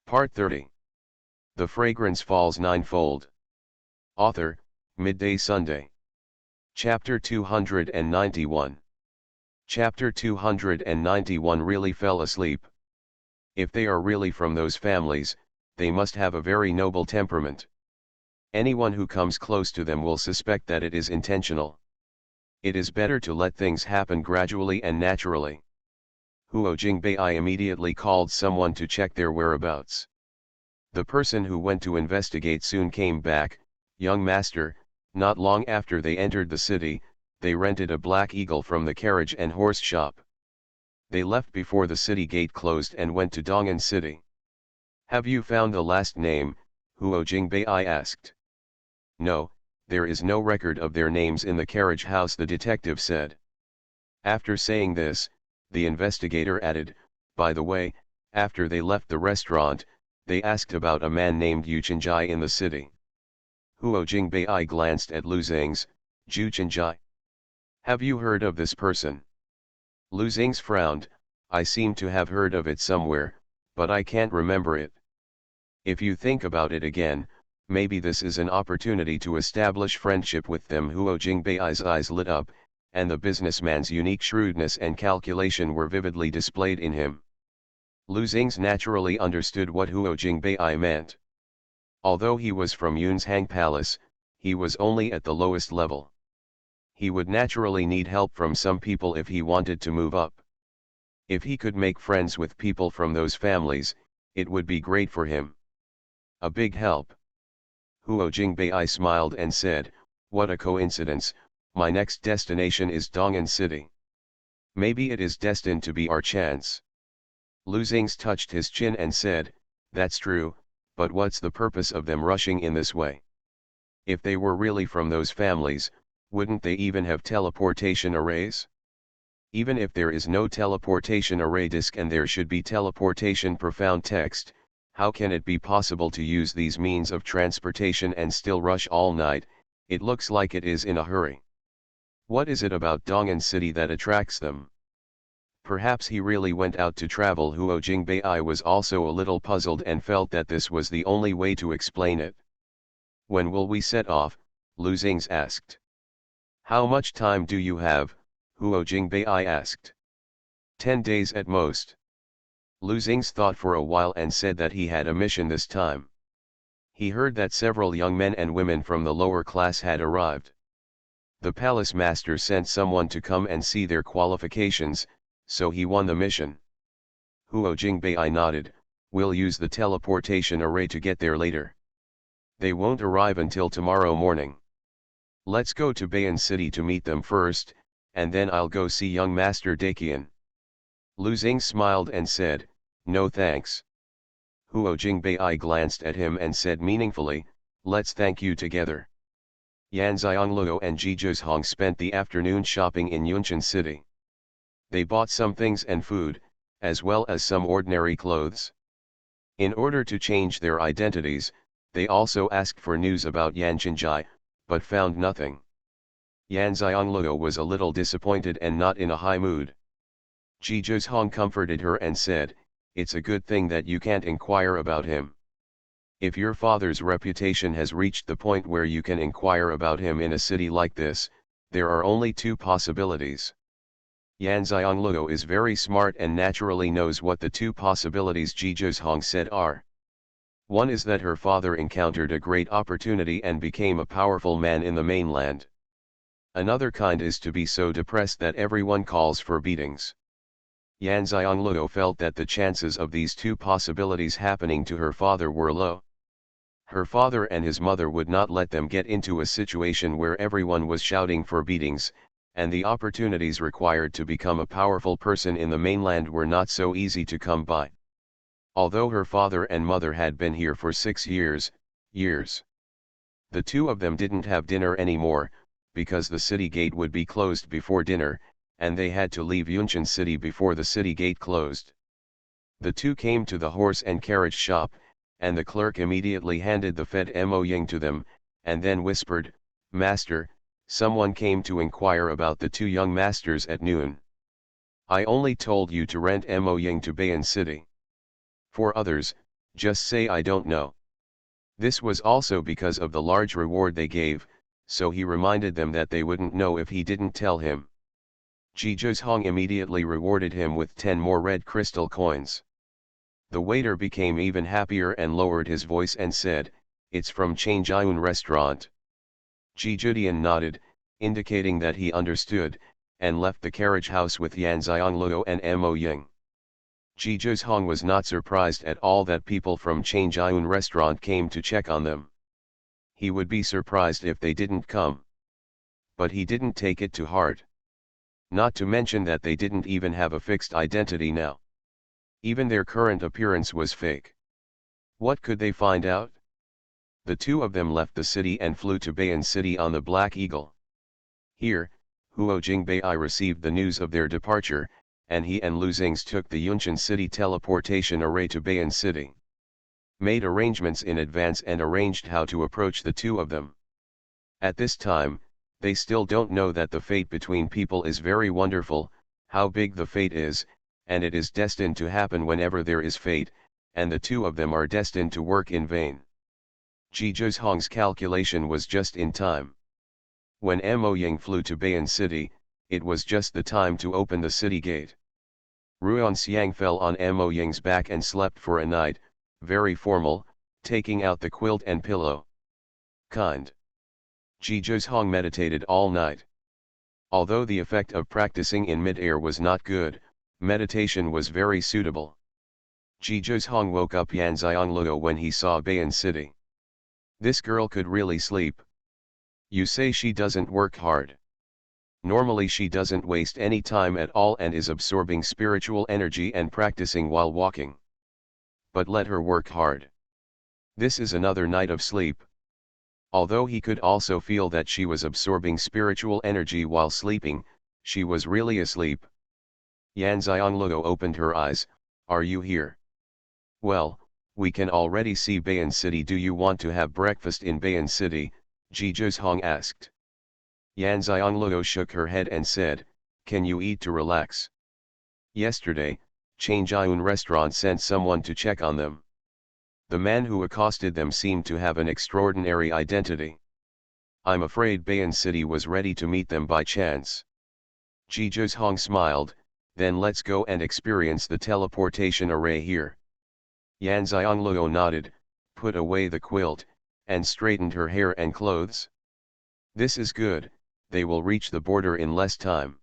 Part 30. The Fragrance Falls Ninefold. Author, Midday Sunday. Chapter 291. Chapter 291 Really fell asleep. If they are really from those families, they must have a very noble temperament. Anyone who comes close to them will suspect that it is intentional. It is better to let things happen gradually and naturally. Huo Jingbei immediately called someone to check their whereabouts. The person who went to investigate soon came back. Young master, not long after they entered the city, they rented a black eagle from the carriage and horse shop. They left before the city gate closed and went to Dong'an City. Have you found the last name? Huo Jingbei asked. No, there is no record of their names in the carriage house, the detective said. After saying this, the investigator added, by the way, after they left the restaurant, they asked about a man named Xianxia in the city. Huo Jingbei glanced at Lu Xing's. Xianxia. Have you heard of this person? Lu Xing's frowned. I seem to have heard of it somewhere, but I can't remember it. If you think about it again, maybe this is an opportunity to establish friendship with them. Huo Jingbei's eyes lit up, and the businessman's unique shrewdness and calculation were vividly displayed in him. Lu Xing's naturally understood what Huo Jingbei meant. Although he was from Yunzhang Palace, he was only at the lowest level. He would naturally need help from some people if he wanted to move up. If he could make friends with people from those families, it would be great for him. A big help. Huo Jingbei smiled and said, what a coincidence, my next destination is Dong'an City. Maybe it is destined to be our chance. Lu Xing touched his chin and said, that's true, but what's the purpose of them rushing in this way? If they were really from those families, wouldn't they even have teleportation arrays? Even if there is no teleportation array disk and there should be teleportation profound text, how can it be possible to use these means of transportation and still rush all night? It looks like it is in a hurry. What is it about Dong'an City that attracts them? Perhaps he really went out to travel. Huo Jingbei was also a little puzzled and felt that this was the only way to explain it. When will we set off? Lu Xing asked. How much time do you have? Huo Jingbei asked. 10 days at most. Lu Xing thought for a while and said that he had a mission this time. He heard that several young men and women from the lower class had arrived. The palace master sent someone to come and see their qualifications, so he won the mission. Huo Jingbei nodded. We'll use the teleportation array to get there later. They won't arrive until tomorrow morning. Let's go to Bayan City to meet them first, and then I'll go see young Master Dakian. Lu Xing smiled and said, no thanks. Huo Jingbei glanced at him and said meaningfully, let's thank you together. Yan Xiangluo and Ji Zhozhong spent the afternoon shopping in Yunqian City. They bought some things and food, as well as some ordinary clothes. In order to change their identities, they also asked for news about Yan Xianxia, but found nothing. Yan Xiangluo was a little disappointed and not in a high mood. Ji Zhozhong comforted her and said, it's a good thing that you can't inquire about him. If your father's reputation has reached the point where you can inquire about him in a city like this, there are only two possibilities. Yan Xiangluo is very smart and naturally knows what the two possibilities Ji Zhozhong said are. One is that her father encountered a great opportunity and became a powerful man in the mainland. Another kind is to be so depressed that everyone calls for beatings. Yan Xiangluo felt that the chances of these two possibilities happening to her father were low. Her father and his mother would not let them get into a situation where everyone was shouting for beatings, and the opportunities required to become a powerful person in the mainland were not so easy to come by. Although her father and mother had been here for 6 years, the two of them didn't have dinner anymore, because the city gate would be closed before dinner, and they had to leave Yunqian City before the city gate closed. The two came to the horse and carriage shop, and the clerk immediately handed the Fed Mo Ying to them, and then whispered, Master, someone came to inquire about the two young masters at noon. I only told you to rent Mo Ying to Bayan City. For others, Just say I don't know. This was also because of the large reward they gave, so he reminded them that they wouldn't know if he didn't tell him. Xuanhuan immediately rewarded him with 10 more red crystal coins. The waiter became even happier and lowered his voice and said, "It's from Xianxia restaurant." Xuanhuan nodded, indicating that he understood, and left the carriage house with Yan Xiangluo and Mo Ying. Xuanhuan was not surprised at all that people from Xianxia restaurant came to check on them. He would be surprised if they didn't come. But he didn't take it to heart. Not to mention that they didn't even have a fixed identity now. Even their current appearance was fake. What could they find out? The two of them left the city and flew to Bayan City on the Black Eagle. Here, Huo Jingbei received the news of their departure, and he and Lu Xings took the Yunqian City teleportation array to Bayan City. Made arrangements in advance and arranged how to approach the two of them. At this time, they still don't know that the fate between people is very wonderful, how big the fate is, and it is destined to happen whenever there is fate, and the two of them are destined to work in vain. Xuanhuan's calculation was just in time. When Mo Ying flew to Bayan City, it was just the time to open the city gate. Ruan Xiang fell on Mo Ying's back and slept for a night, very formal, taking out the quilt and pillow. Kind. Xuanhuan meditated all night. Although the effect of practicing in mid-air was not good, meditation was very suitable. Xuanhuan woke up Yan Xiangluo when he saw Bayan City. This girl could really sleep. You say she doesn't work hard. Normally she doesn't waste any time at all and is absorbing spiritual energy and practicing while walking. But let her work hard. This is another night of sleep. Although he could also feel that she was absorbing spiritual energy while sleeping, she was really asleep. Yan Xiangluo opened her eyes. Are you here? Well, we can already see Bayan City. Do you want to have breakfast in Bayan City? Xuanhuan asked. Yan Xiangluo shook her head and said, can you eat to relax? Yesterday, Xianxia restaurant sent someone to check on them. The man who accosted them seemed to have an extraordinary identity. I'm afraid Bayan City was ready to meet them by chance. Xuanhuan smiled, then let's go and experience the teleportation array here. Yan Xiangluo nodded, put away the quilt, and straightened her hair and clothes. This is good, they will reach the border in less time.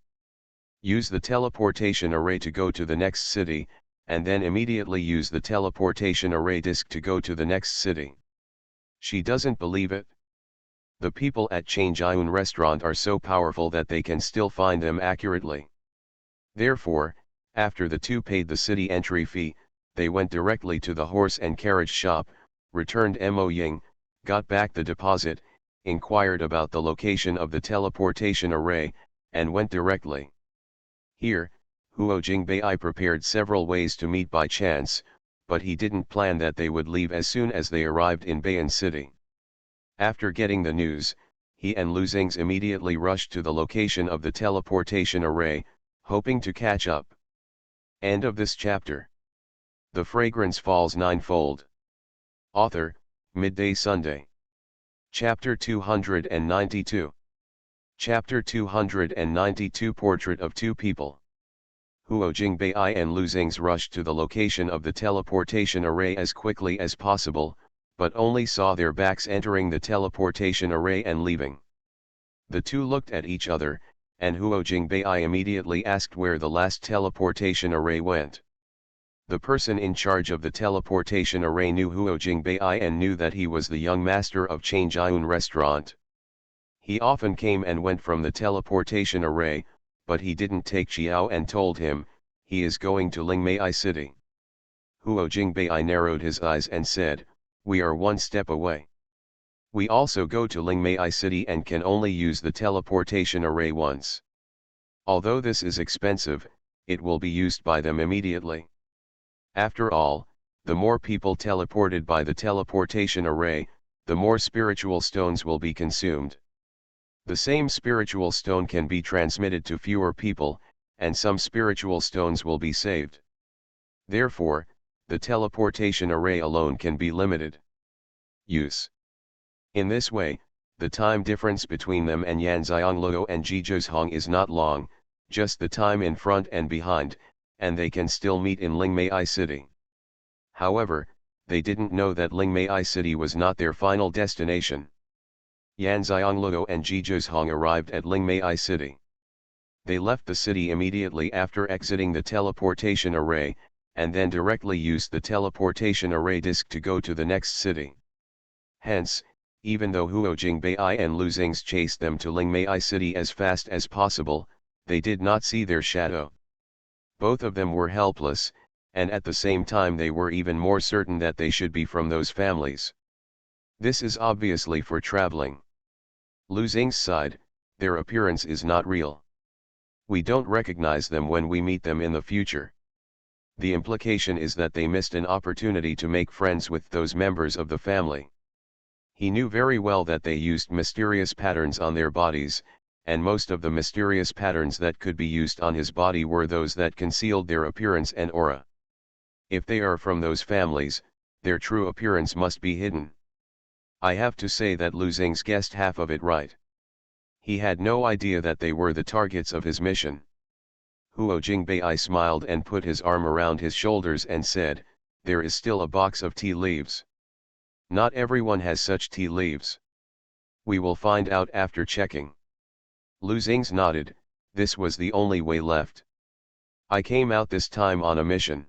Use the teleportation array to go to the next city, and then immediately use the teleportation array disk to go to the next city. She doesn't believe it. The people at Xianxia restaurant are so powerful that they can still find them accurately. Therefore, after the two paid the city entry fee, they went directly to the horse and carriage shop, returned Mo Ying, got back the deposit, inquired about the location of the teleportation array, and went directly. Here, Huo Jingbei prepared several ways to meet by chance, but he didn't plan that they would leave as soon as they arrived in Bayan City. After getting the news, he and Lu Xings immediately rushed to the location of the teleportation array, hoping to catch up. End of this chapter. The Fragrance Falls Ninefold. Author, Midday Sunday. Chapter 292. Chapter 292 Portrait of Two People. Huo Jingbei and Lu Xings rushed to the location of the teleportation array as quickly as possible, but only saw their backs entering the teleportation array and leaving. The two looked at each other, and Huo Jingbei immediately asked where the last teleportation array went. The person in charge of the teleportation array knew Huo Jingbei and knew that he was the young master of Xianxia restaurant. He often came and went from the teleportation array, but he didn't take Xiao and told him, he is going to Lingmei City. Huo Jingbei narrowed his eyes and said, we are one step away. We also go to Lingmei City and can only use the teleportation array once. Although this is expensive, it will be used by them immediately. After all, the more people teleported by the teleportation array, the more spiritual stones will be consumed. The same spiritual stone can be transmitted to fewer people, and some spiritual stones will be saved. Therefore, the teleportation array alone can be limited. Use. In this way, the time difference between them and Yanxiangluo and Jizhozhong is not long, just the time in front and behind, and they can still meet in Lingmei City. However, they didn't know that Lingmei City was not their final destination. Yanxiangluo and Jizhozhong arrived at Lingmei City. They left the city immediately after exiting the teleportation array, and then directly used the teleportation array disk to go to the next city. Hence, even though Huo Jingbei and Lu Xing's chased them to Lingmei City as fast as possible, they did not see their shadow. Both of them were helpless, and at the same time they were even more certain that they should be from those families. This is obviously for traveling. Lu Xing's side, their appearance is not real. We don't recognize them when we meet them in the future. The implication is that they missed an opportunity to make friends with those members of the family. He knew very well that they used mysterious patterns on their bodies, and most of the mysterious patterns that could be used on his body were those that concealed their appearance and aura. If they are from those families, their true appearance must be hidden. I have to say that Lu Xing's guessed half of it right. He had no idea that they were the targets of his mission. Huo Jingbei smiled and put his arm around his shoulders and said, "There is still a box of tea leaves. Not everyone has such tea leaves. We will find out after checking." Lu Xing's nodded. This was the only way left. I came out this time on a mission.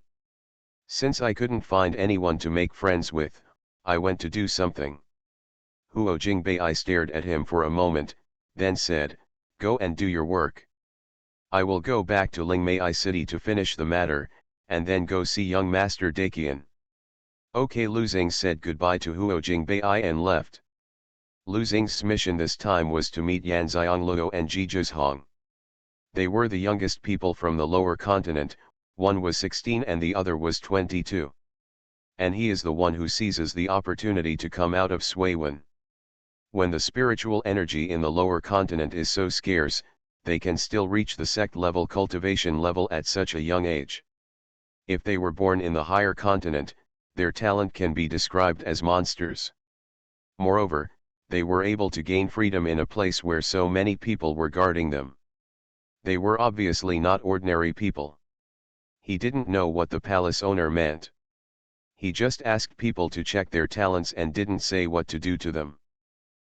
Since I couldn't find anyone to make friends with, I went to do something. Huo Jingbei stared at him for a moment, then said, "Go and do your work. I will go back to Lingmei City to finish the matter, and then go see young Master Daqian." Okay. Lu Xing said goodbye to Huo Jingbei and left. Lu Xing's mission this time was to meet Yanxiangluo and Jizhozhong. They were the youngest people from the lower continent, one was 16 and the other was 22. And he is the one who seizes the opportunity to come out of Xuanhuan. When the spiritual energy in the lower continent is so scarce, they can still reach the sect level cultivation level at such a young age. If they were born in the higher continent, their talent can be described as monsters. Moreover, they were able to gain freedom in a place where so many people were guarding them. They were obviously not ordinary people. He didn't know what the palace owner meant. He just asked people to check their talents and didn't say what to do to them.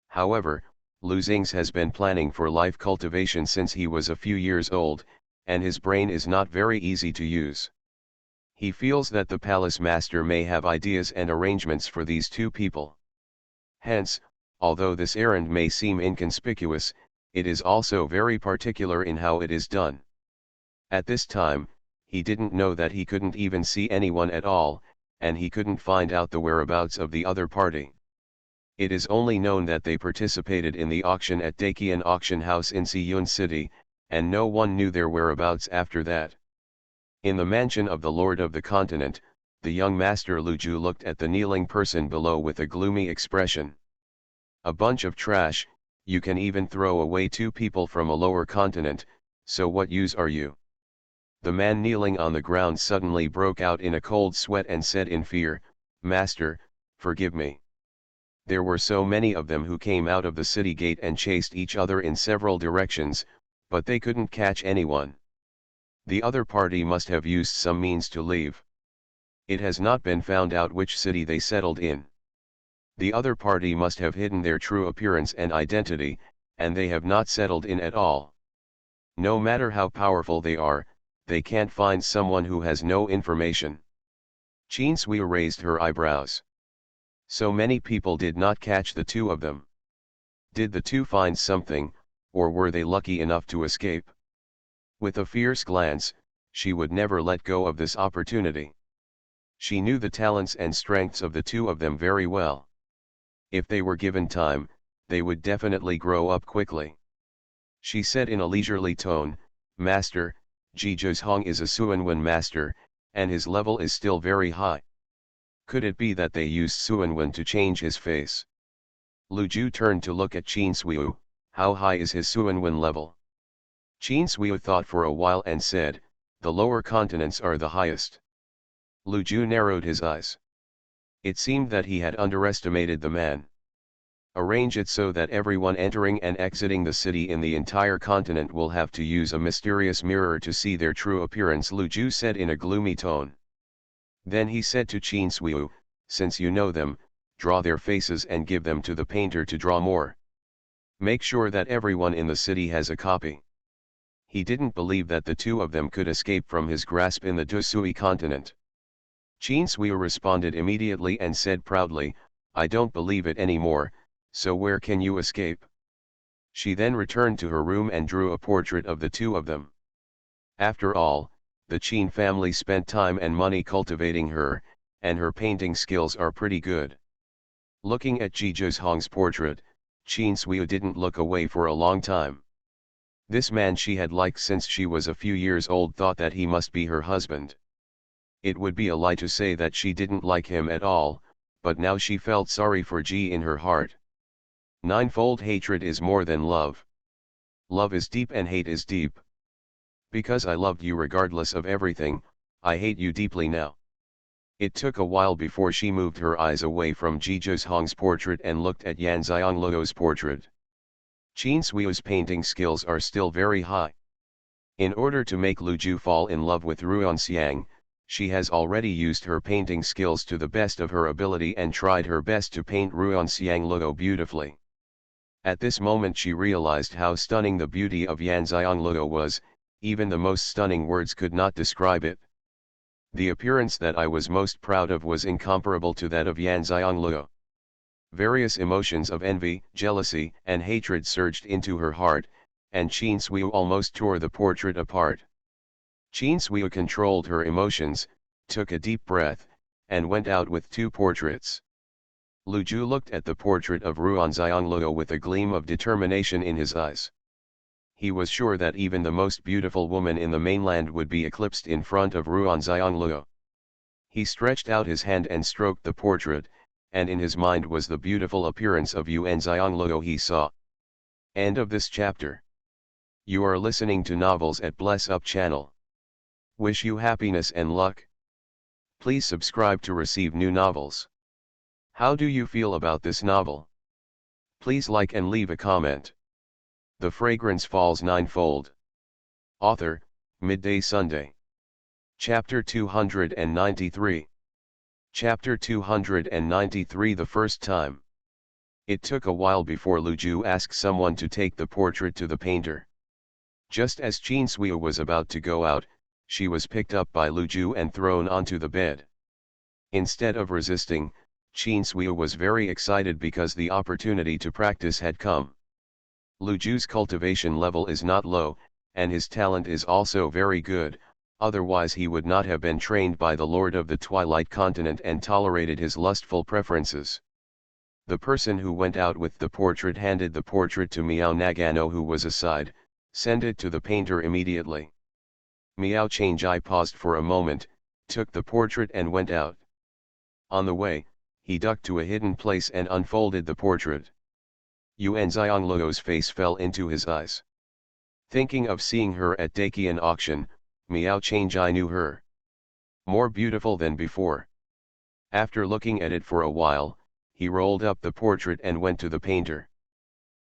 However, Lu Xing's has been planning for life cultivation since he was a few years old, and his brain is not very easy to use. He feels that the palace master may have ideas and arrangements for these two people. Hence, although this errand may seem inconspicuous, it is also very particular in how it is done. At this time, he didn't know that he couldn't even see anyone at all, and he couldn't find out the whereabouts of the other party. It is only known that they participated in the auction at Daqian Auction House in Xiyun City, and no one knew their whereabouts after that. In the mansion of the Lord of the Continent, the young master Lu Ju looked at the kneeling person below with a gloomy expression. "A bunch of trash, you can even throw away two people from a lower continent, so what use are you?" The man kneeling on the ground suddenly broke out in a cold sweat and said in fear, "Master, forgive me." There were so many of them who came out of the city gate and chased each other in several directions, but they couldn't catch anyone. The other party must have used some means to leave. It has not been found out which city they settled in. The other party must have hidden their true appearance and identity, and they have not settled in at all. No matter how powerful they are, they can't find someone who has no information. Xianxia raised her eyebrows. So many people did not catch the two of them. Did the two find something, or were they lucky enough to escape? With a fierce glance, she would never let go of this opportunity. She knew the talents and strengths of the two of them very well. If they were given time, they would definitely grow up quickly. She said in a leisurely tone, "Master, Jizhozhong is a Xuanhuan master, and his level is still very high. Could it be that they used Xuanhuan to change his face?" Lu Ju turned to look at Xianxia. "How high is his Xuanhuan level?" Xianxia thought for a while and said, "The lower continents are the highest." Lu Ju narrowed his eyes. It seemed that he had underestimated the man. Arrange it so that everyone entering and exiting the city in the entire continent will have to use a mysterious mirror to see their true appearance, Lu Ju said in a gloomy tone. Then he said to Qin Suiyu, since you know them, draw their faces and give them to the painter to draw more. Make sure that everyone in the city has a copy. He didn't believe that the two of them could escape from his grasp in the Dusui continent. Qin Suiyu responded immediately and said proudly, I don't believe it anymore, so where can you escape? She then returned to her room and drew a portrait of the two of them. After all, the Qin family spent time and money cultivating her, and her painting skills are pretty good. Looking at Ji Zhong's portrait, Qin Suiyu didn't look away for a long time. This man she had liked since she was a few years old thought that he must be her husband. It would be a lie to say that she didn't like him at all, but now she felt sorry for Ji in her heart. Ninefold hatred is more than love. Love is deep and hate is deep. Because I loved you regardless of everything, I hate you deeply now. It took a while before she moved her eyes away from Ji Zhong's portrait and looked at Yan Xiangluo's portrait. Qin Suiyu's painting skills are still very high. In order to make Lu Ju fall in love with Ruanxiang, she has already used her painting skills to the best of her ability and tried her best to paint Ruanxiang beautifully. At this moment she realized how stunning the beauty of Yan Xiangluo was, even the most stunning words could not describe it. The appearance that I was most proud of was incomparable to that of Yan Xiangluo. Various emotions of envy, jealousy, and hatred surged into her heart, and Qin Suiyu almost tore the portrait apart. Qin Suiyu controlled her emotions, took a deep breath, and went out with two portraits. Lu Ju looked at the portrait of Ruan Xiangluo with a gleam of determination in his eyes. He was sure that even the most beautiful woman in the mainland would be eclipsed in front of Ruan Xiangluo. He stretched out his hand and stroked the portrait, and in his mind was the beautiful appearance of Yuan Xiangluo he saw. End of this chapter. You are listening to novels at Bless Up channel. Wish you happiness and luck. Please subscribe to receive new novels. How do you feel about this novel? Please like and leave a comment. The Fragrance Falls Ninefold. Author, Midday Sunday. Chapter 293. Chapter 293 The first time. It took a while before Lu Ju asked someone to take the portrait to the painter. Just as Qin Suiyu was about to go out, she was picked up by Lu Ju and thrown onto the bed. Instead of resisting, Qin Suiyu was very excited because the opportunity to practice had come. Lu Ju's cultivation level is not low, and his talent is also very good, otherwise he would not have been trained by the Lord of the Twilight Continent and tolerated his lustful preferences. The person who went out with the portrait handed the portrait to Miao Nagano, who was aside. Send it to the painter immediately. Miao Xianxia paused for a moment, took the portrait and went out. On the way, he ducked to a hidden place and unfolded the portrait. Yuan Xiangluo's face fell into his eyes. Thinking of seeing her at Daqian auction, Miao Xianxia knew her. More beautiful than before. After looking at it for a while, he rolled up the portrait and went to the painter.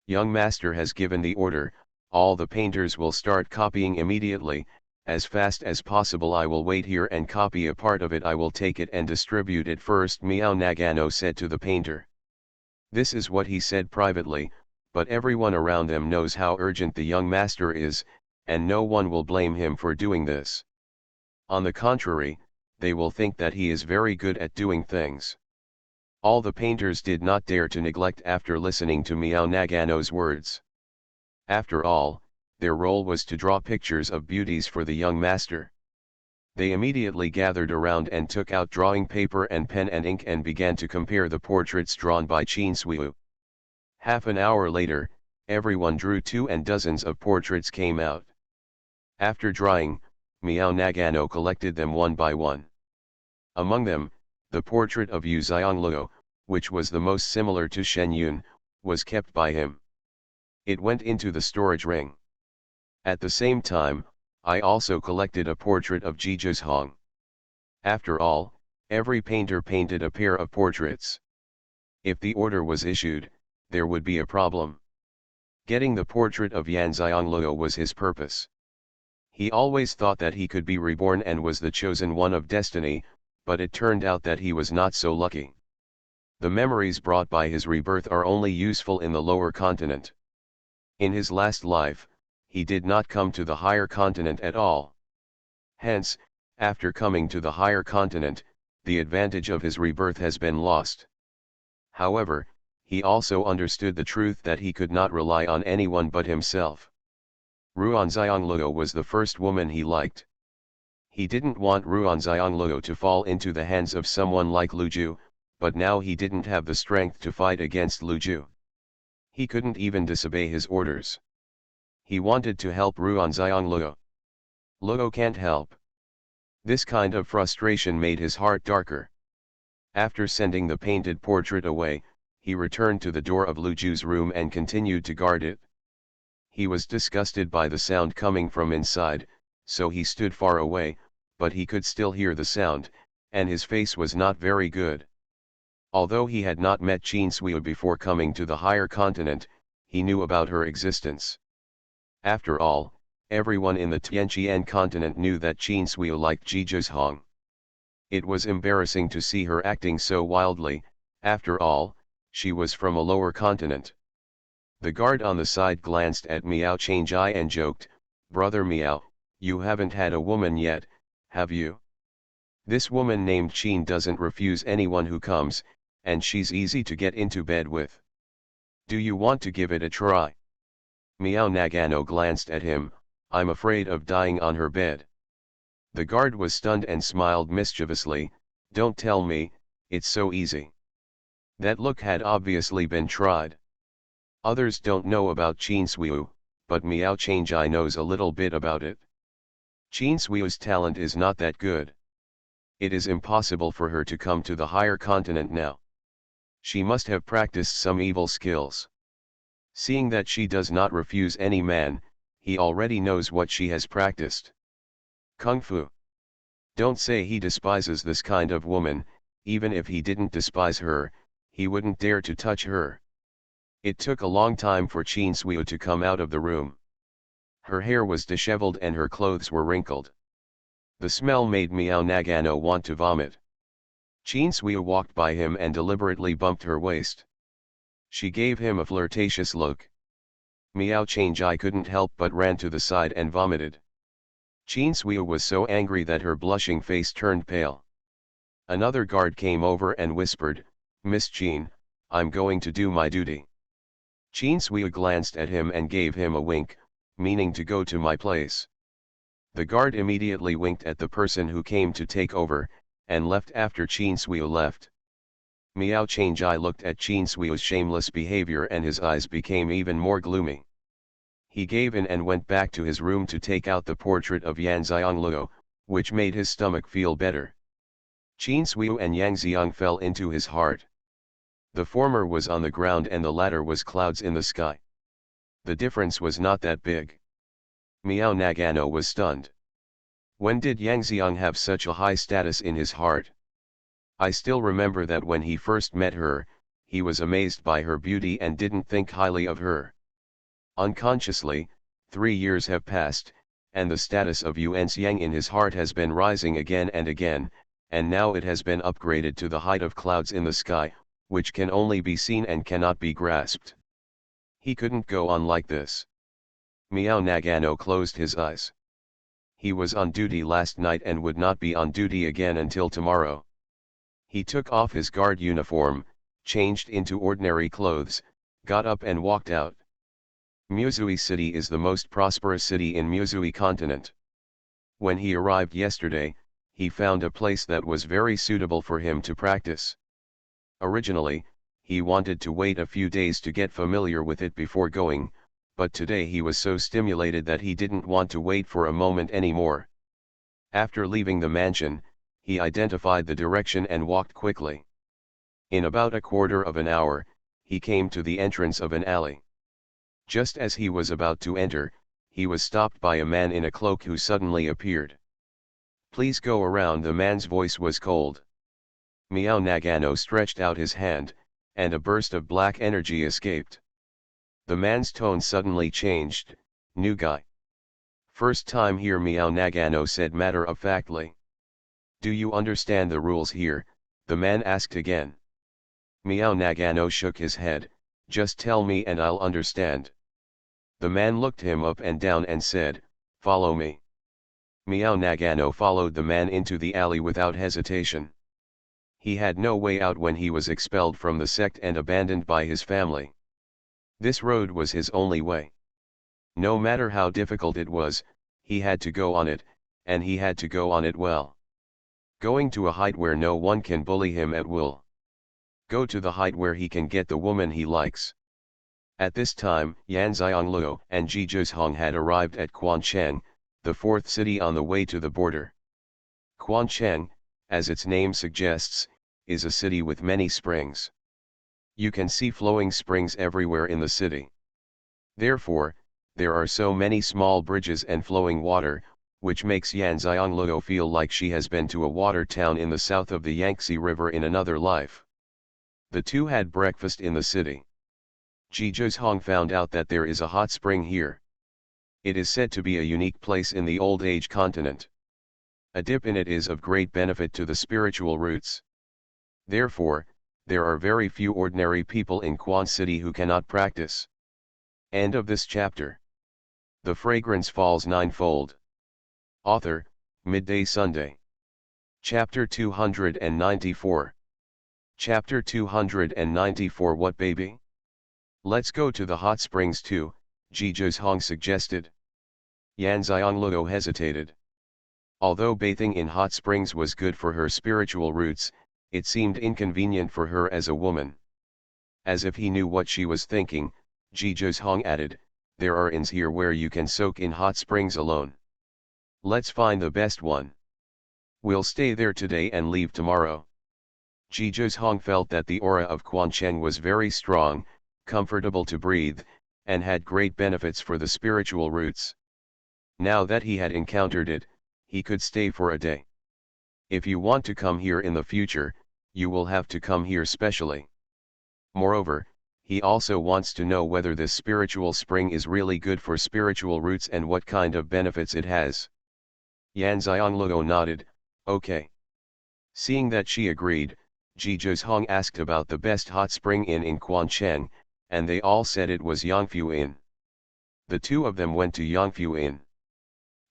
Young master has given the order, all the painters will start copying immediately. As fast as possible I will wait here and copy a part of it. I will take it and distribute it first, Miao Nagano said to the painter. This is what he said privately, but everyone around them knows how urgent the young master is, and no one will blame him for doing this. On the contrary, they will think that he is very good at doing things. All the painters did not dare to neglect after listening to Miao Nagano's words. After all, their role was to draw pictures of beauties for the young master. They immediately gathered around and took out drawing paper and pen and ink and began to compare the portraits drawn by Qin Suiyu. Half an hour later, everyone drew two and dozens of portraits came out. After drying, Miao Nagano collected them one by one. Among them, the portrait of Yu Xiangluo, which was the most similar to Xuanhuan, was kept by him. It went into the storage ring. At the same time, I also collected a portrait of Ji Zhong. After all, every painter painted a pair of portraits. If the order was issued, there would be a problem. Getting the portrait of Yan Xianglou was his purpose. He always thought that he could be reborn and was the chosen one of destiny, but it turned out that he was not so lucky. The memories brought by his rebirth are only useful in the lower continent. In his last life, he did not come to the higher continent at all. Hence, after coming to the higher continent, the advantage of his rebirth has been lost. However, he also understood the truth that he could not rely on anyone but himself. Ruan Xianglou was the first woman he liked. He didn't want Ruan Xianglou to fall into the hands of someone like Lu Ju, but now he didn't have the strength to fight against Lu Ju. He couldn't even disobey his orders. He wanted to help Ruan Xianglou. Luo can't help. This kind of frustration made his heart darker. After sending the painted portrait away, he returned to the door of Lu Ju's room and continued to guard it. He was disgusted by the sound coming from inside, so he stood far away, but he could still hear the sound, and his face was not very good. Although he had not met Xianxia before coming to the higher continent, he knew about her existence. After all, everyone in the Tianqian continent knew that Xianxia liked Ji Zhizhong. It was embarrassing to see her acting so wildly. After all, she was from a lower continent. The guard on the side glanced at Miao Qiangjai and joked, "Brother Miao, you haven't had a woman yet, have you? This woman named Qin doesn't refuse anyone who comes, and she's easy to get into bed with. Do you want to give it a try?" Miao Nagano glanced at him, "I'm afraid of dying on her bed." The guard was stunned and smiled mischievously, "Don't tell me, it's so easy." That look had obviously been tried. Others don't know about Xianxia, but Miao Qiangjai knows a little bit about it. Xianxia's talent is not that good. It is impossible for her to come to the higher continent now. She must have practiced some evil skills. Seeing that she does not refuse any man, he already knows what she has practiced. Kung Fu. Don't say he despises this kind of woman. Even if he didn't despise her, he wouldn't dare to touch her. It took a long time for Xianxia to come out of the room. Her hair was disheveled and her clothes were wrinkled. The smell made Miao Nagano want to vomit. Xianxia walked by him and deliberately bumped her waist. She gave him a flirtatious look. Miao Qiangjai couldn't help but ran to the side and vomited. Xianxia was so angry that her blushing face turned pale. Another guard came over and whispered, "Miss Qin, I'm going to do my duty." Xianxia glanced at him and gave him a wink, meaning to go to my place. The guard immediately winked at the person who came to take over, and left after Xianxia left. Miao Qiangjai looked at Xianxia's shameless behavior and his eyes became even more gloomy. He gave in and went back to his room to take out the portrait of Yan Xianglou, which made his stomach feel better. Xianxia and Yang Xiang fell into his heart. The former was on the ground and the latter was clouds in the sky. The difference was not that big. Miao Nagano was stunned. When did Yang Xiang have such a high status in his heart? I still remember that when he first met her, he was amazed by her beauty and didn't think highly of her. Unconsciously, 3 years have passed, and the status of Yuan Xiang in his heart has been rising again and again, and now it has been upgraded to the height of clouds in the sky, which can only be seen and cannot be grasped. He couldn't go on like this. Miao Nagano closed his eyes. He was on duty last night and would not be on duty again until tomorrow. He took off his guard uniform, changed into ordinary clothes, got up and walked out. Muzui City is the most prosperous city in Muzui continent. When he arrived yesterday, he found a place that was very suitable for him to practice. Originally, he wanted to wait a few days to get familiar with it before going, but today he was so stimulated that he didn't want to wait for a moment anymore. After leaving the mansion, he identified the direction and walked quickly. In about a quarter of an hour, he came to the entrance of an alley. Just as he was about to enter, he was stopped by a man in a cloak who suddenly appeared. Please go around. The man's voice was cold. Miao Nagano stretched out his hand, and a burst of black energy escaped. The man's tone suddenly changed. New guy. First time here, Miao Nagano said matter-of-factly. Do you understand the rules here? The man asked again. Miao Nagano shook his head. Just tell me and I'll understand. The man looked him up and down and said, follow me. Miao Nagano followed the man into the alley without hesitation. He had no way out when he was expelled from the sect and abandoned by his family. This road was his only way. No matter how difficult it was, he had to go on it, and he had to go on it well. Going to a height where no one can bully him at will. Go to the height where he can get the woman he likes. At this time, Yan Xiangluo and Ji Zhizhong had arrived at Quancheng, the fourth city on the way to the border. Quancheng, as its name suggests, is a city with many springs. You can see flowing springs everywhere in the city. Therefore, there are so many small bridges and flowing water, which makes Yan Xiangluo feel like she has been to a water town in the south of the Yangtze River in another life. The two had breakfast in the city. Ji Zhizhong found out that there is a hot spring here. It is said to be a unique place in the Old Age continent. A dip in it is of great benefit to the spiritual roots. Therefore, there are very few ordinary people in Quan City who cannot practice. End of this chapter. The Fragrance Falls Ninefold. Author, Midday Sunday. Chapter 294. Chapter 294. What baby? Let's go to the hot springs too, Ji Zhizhong suggested. Yan Xiangluo hesitated. Although bathing in hot springs was good for her spiritual roots, it seemed inconvenient for her as a woman. As if he knew what she was thinking, Ji Zhizhong added, there are inns here where you can soak in hot springs alone. Let's find the best one. We'll stay there today and leave tomorrow. Ji Zhizhong felt that the aura of Quancheng was very strong, comfortable to breathe, and had great benefits for the spiritual roots. Now that he had encountered it, he could stay for a day. If you want to come here in the future, you will have to come here specially. Moreover, he also wants to know whether this spiritual spring is really good for spiritual roots and what kind of benefits it has. Yan Xiangluo nodded, okay. Seeing that she agreed, Ji Zhizhong asked about the best hot spring inn in Quancheng, and they all said it was Yangfu Inn. The two of them went to Yangfu Inn.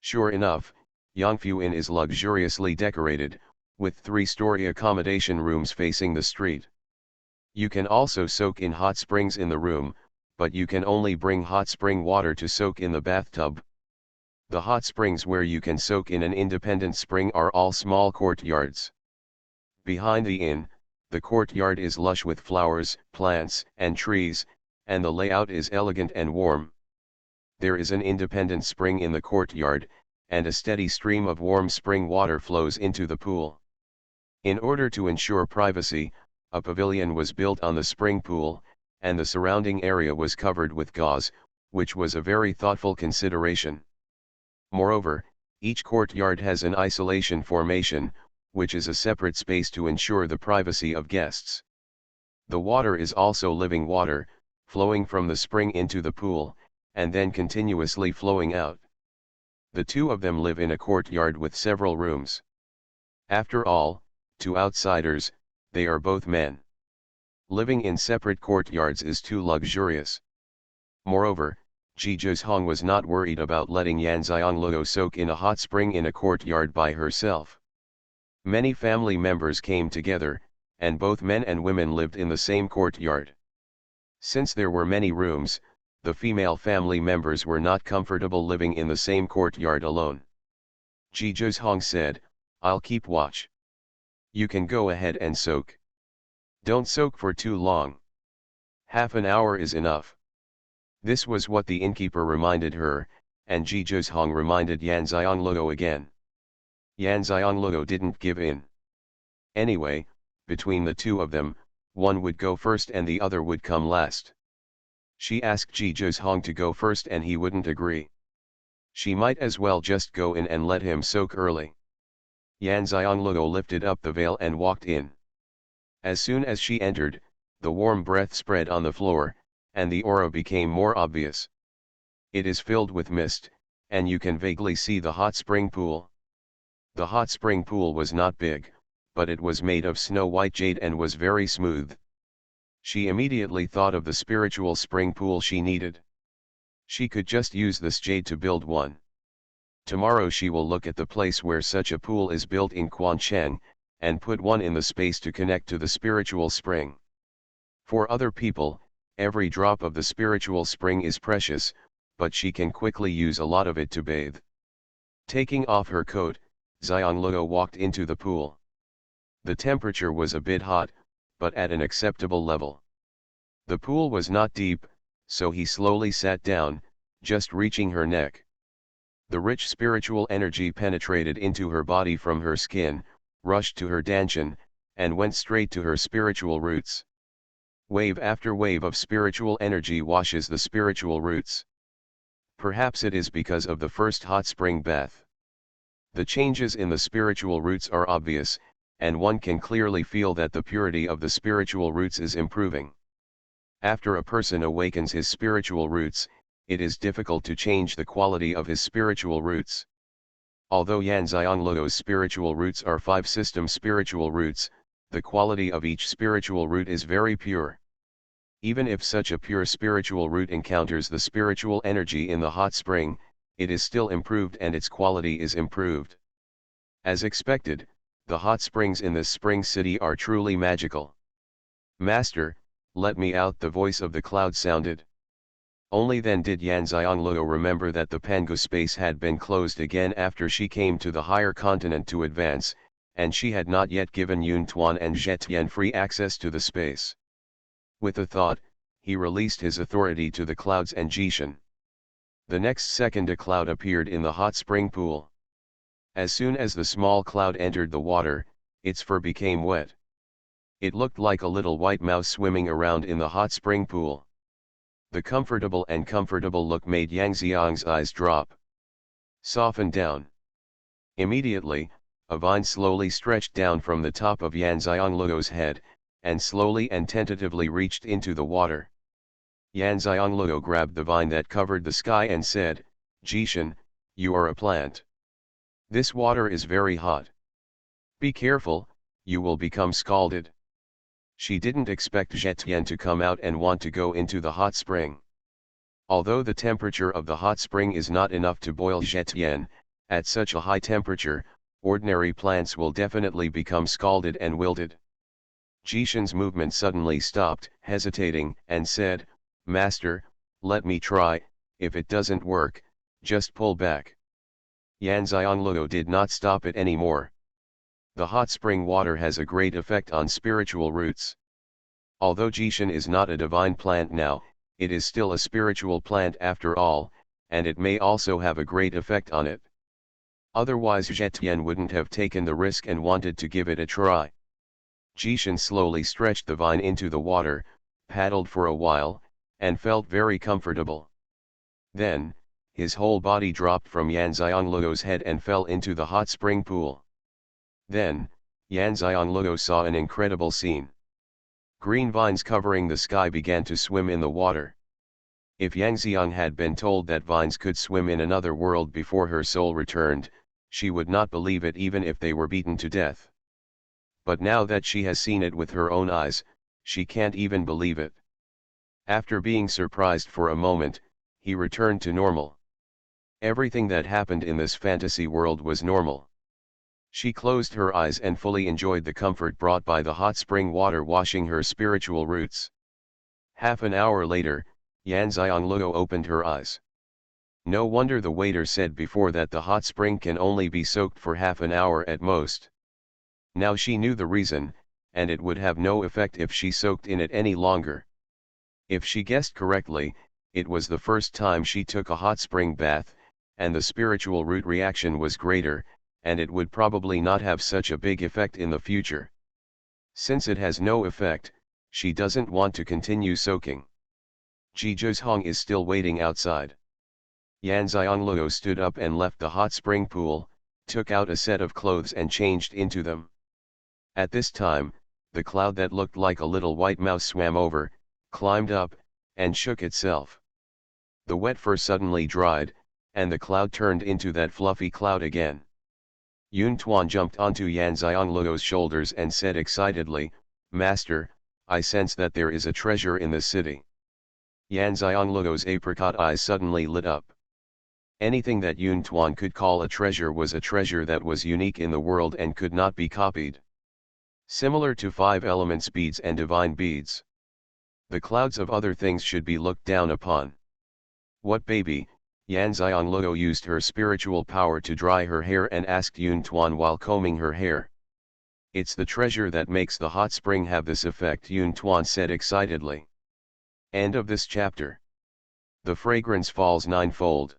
Sure enough, Yangfu Inn is luxuriously decorated, with 3-story accommodation rooms facing the street. You can also soak in hot springs in the room, but you can only bring hot spring water to soak in the bathtub. The hot springs where you can soak in an independent spring are all small courtyards. Behind the inn, the courtyard is lush with flowers, plants, and trees, and the layout is elegant and warm. There is an independent spring in the courtyard, and a steady stream of warm spring water flows into the pool. In order to ensure privacy, a pavilion was built on the spring pool, and the surrounding area was covered with gauze, which was a very thoughtful consideration. Moreover, each courtyard has an isolation formation, which is a separate space to ensure the privacy of guests. The water is also living water, flowing from the spring into the pool, and then continuously flowing out. The two of them live in a courtyard with several rooms. After all, to outsiders, they are both men. Living in separate courtyards is too luxurious. Moreover, Ji Zhizhong was not worried about letting Yan Xiangluo soak in a hot spring in a courtyard by herself. Many family members came together, and both men and women lived in the same courtyard. Since there were many rooms, the female family members were not comfortable living in the same courtyard alone. Ji Zhizhong said, I'll keep watch. You can go ahead and soak. Don't soak for too long. Half an hour is enough. This was what the innkeeper reminded her, and Ji Zhizhong reminded Yan Xiangluo again. Yan Xiangluo didn't give in. Anyway, between the two of them, one would go first and the other would come last. She asked Ji Zhizhong to go first and he wouldn't agree. She might as well just go in and let him soak early. Yan Xianglego lifted up the veil and walked in. As soon as she entered, the warm breath spread on the floor, and the aura became more obvious. It is filled with mist, and you can vaguely see the hot spring pool. The hot spring pool was not big, but it was made of snow-white jade and was very smooth. She immediately thought of the spiritual spring pool she needed. She could just use this jade to build one. Tomorrow she will look at the place where such a pool is built in Quancheng, and put one in the space to connect to the spiritual spring. For other people, every drop of the spiritual spring is precious, but she can quickly use a lot of it to bathe. Taking off her coat, Xianglego walked into the pool. The temperature was a bit hot, but at an acceptable level. The pool was not deep, so he slowly sat down, just reaching her neck. The rich spiritual energy penetrated into her body from her skin, rushed to her dantian, and went straight to her spiritual roots. Wave after wave of spiritual energy washes the spiritual roots. Perhaps it is because of the first hot spring bath. The changes in the spiritual roots are obvious, and one can clearly feel that the purity of the spiritual roots is improving. After a person awakens his spiritual roots, it is difficult to change the quality of his spiritual roots. Although Yan Xianglego's spiritual roots are 5-system spiritual roots, the quality of each spiritual root is very pure. Even if such a pure spiritual root encounters the spiritual energy in the hot spring, it is still improved and its quality is improved. As expected, the hot springs in this spring city are truly magical. "Master, let me out," the voice of the cloud sounded. Only then did Yan Xianglego remember that the Pangu space had been closed again after she came to the higher continent to advance, and she had not yet given Yun Tuan and Zetian free access to the space. With a thought, he released his authority to the clouds and Jishan. The next second a cloud appeared in the hot spring pool. As soon as the small cloud entered the water, its fur became wet. It looked like a little white mouse swimming around in the hot spring pool. The comfortable look made Yang Xiang's eyes drop. Soften down. Immediately, a vine slowly stretched down from the top of Yan Xianglego's head, and slowly and tentatively reached into the water. Yan Xianglego grabbed the vine that covered the sky and said, "Jishan, you are a plant. This water is very hot. Be careful, you will become scalded." She didn't expect Zetian to come out and want to go into the hot spring. Although the temperature of the hot spring is not enough to boil Zetian, at such a high temperature, ordinary plants will definitely become scalded and wilted. Jishan's movement suddenly stopped, hesitating, and said, "Master, let me try. If it doesn't work, just pull back." Yan Xianglego did not stop it anymore. The hot spring water has a great effect on spiritual roots. Although Jishan is not a divine plant now, it is still a spiritual plant after all, and it may also have a great effect on it. Otherwise Zetian wouldn't have taken the risk and wanted to give it a try. Jishan slowly stretched the vine into the water, paddled for a while, and felt very comfortable. Then, his whole body dropped from Yan Xianglego's head and fell into the hot spring pool. Then, Yan Xianglego saw an incredible scene. Green vines covering the sky began to swim in the water. If Yang Xiang had been told that vines could swim in another world before her soul returned, she would not believe it even if they were beaten to death. But now that she has seen it with her own eyes, she can't even believe it. After being surprised for a moment, he returned to normal. Everything that happened in this fantasy world was normal. She closed her eyes and fully enjoyed the comfort brought by the hot spring water washing her spiritual roots. Half an hour later, Yan Xianglego opened her eyes. No wonder the waiter said before that the hot spring can only be soaked for half an hour at most. Now she knew the reason, and it would have no effect if she soaked in it any longer. If she guessed correctly, it was the first time she took a hot spring bath, and the spiritual root reaction was greater, and it would probably not have such a big effect in the future. Since it has no effect, she doesn't want to continue soaking. Ji Zhozhong is still waiting outside. Yan Xianglego stood up and left the hot spring pool, took out a set of clothes and changed into them. At this time, the cloud that looked like a little white mouse swam over, climbed up, and shook itself. The wet fur suddenly dried, and the cloud turned into that fluffy cloud again. Xuanhuan jumped onto Yan Xiangluo's shoulders and said excitedly, "Master, I sense that there is a treasure in the city." Yan Xiangluo's apricot eyes suddenly lit up. Anything that Xuanhuan could call a treasure was a treasure that was unique in the world and could not be copied. Similar to 5 elements beads and divine beads. The clouds of other things should be looked down upon. What baby? Yan Xiangluo used her spiritual power to dry her hair and asked Xuanhuan while combing her hair. "It's the treasure that makes the hot spring have this effect," Xuanhuan said excitedly. End of this chapter. The Fragrance Falls Ninefold.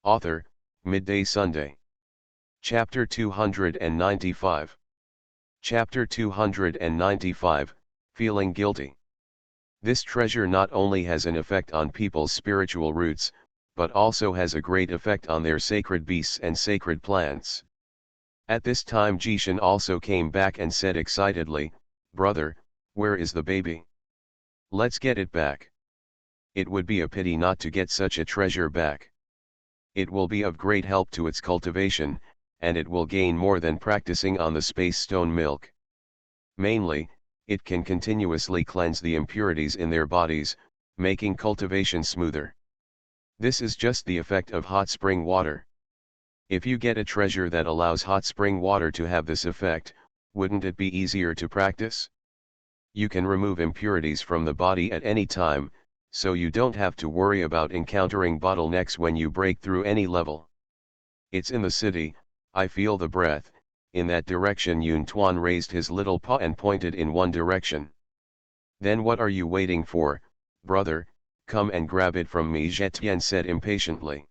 Author, Midday Sunday. Chapter 295. Chapter 295, Feeling Guilty. This treasure not only has an effect on people's spiritual roots, but also has a great effect on their sacred beasts and sacred plants. At this time Jishan also came back and said excitedly, "Brother, where is the baby? Let's get it back. It would be a pity not to get such a treasure back. It will be of great help to its cultivation, and it will gain more than practicing on the space stone milk. Mainly, it can continuously cleanse the impurities in their bodies, making cultivation smoother. This is just the effect of hot spring water. If you get a treasure that allows hot spring water to have this effect, wouldn't it be easier to practice? You can remove impurities from the body at any time, so you don't have to worry about encountering bottlenecks when you break through any level. It's in the city, I feel the breath." In that direction Xuanhuan raised his little paw and pointed in one direction. "Then what are you waiting for, brother? Come and grab it from me," Zetian said impatiently.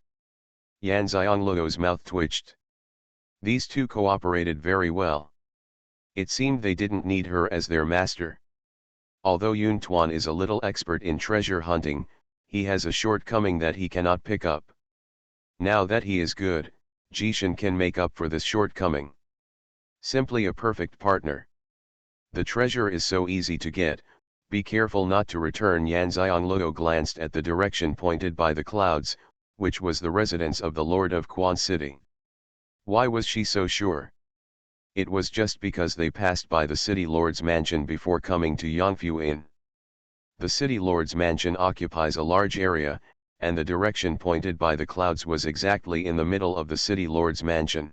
Yan Xiangluo's mouth twitched. These two cooperated very well. It seemed they didn't need her as their master. Although Xuanhuan is a little expert in treasure hunting, he has a shortcoming that he cannot pick up. Now that he is good, Jishan can make up for this shortcoming. Simply a perfect partner. The treasure is so easy to get, be careful not to return. Yan Xiangluo glanced at the direction pointed by the clouds, which was the residence of the Lord of Quan City. Why was she so sure? It was just because they passed by the city lord's mansion before coming to Yangfu Inn. The city lord's mansion occupies a large area, and the direction pointed by the clouds was exactly in the middle of the city lord's mansion.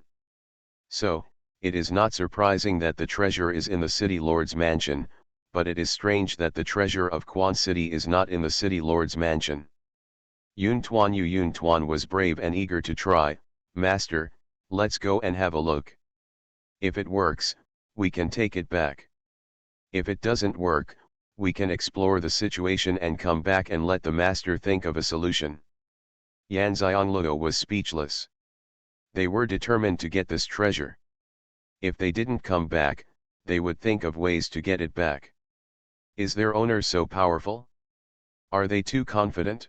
So, it is not surprising that the treasure is in the city lord's mansion, but it is strange that the treasure of Quan City is not in the city lord's mansion. Xuanhuan was brave and eager to try. "Master, let's go and have a look. If it works, we can take it back. If it doesn't work, we can explore the situation and come back and let the master think of a solution." Yan Xiangluo was speechless. They were determined to get this treasure. If they didn't come back, they would think of ways to get it back. Is their owner so powerful? Are they too confident?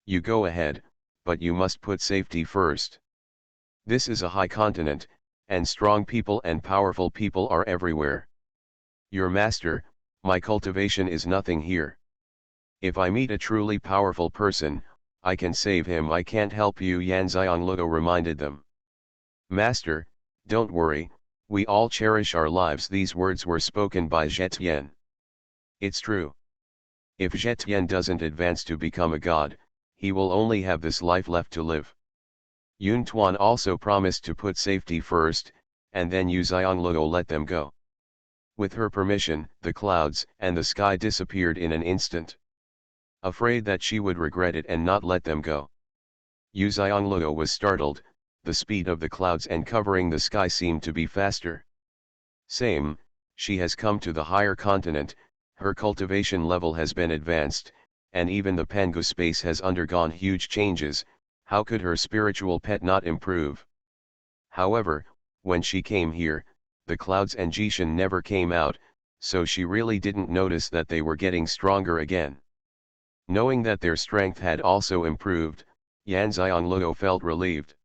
You go ahead, but you must put safety first. This is a high continent, and strong people and powerful people are everywhere. Your master, my cultivation is nothing here. If I meet a truly powerful person, I can save him. I can't help you," Yan Xiangluo reminded them. "Master, don't worry, we all cherish our lives." These words were spoken by Zetian. It's true. If Zetian doesn't advance to become a god, he will only have this life left to live. Xuanhuan also promised to put safety first, and then Yu Xiangluo let them go. With her permission, the clouds and the sky disappeared in an instant. Afraid that she would regret it and not let them go, Yu Xiangluo was startled. The speed of the clouds and covering the sky seemed to be faster. Same, she has come to the higher continent, her cultivation level has been advanced, and even the Pangu space has undergone huge changes. How could her spiritual pet not improve? However, when she came here, the clouds and Jishan never came out, so she really didn't notice that they were getting stronger again. Knowing that their strength had also improved, Yan Xiangluo felt relieved.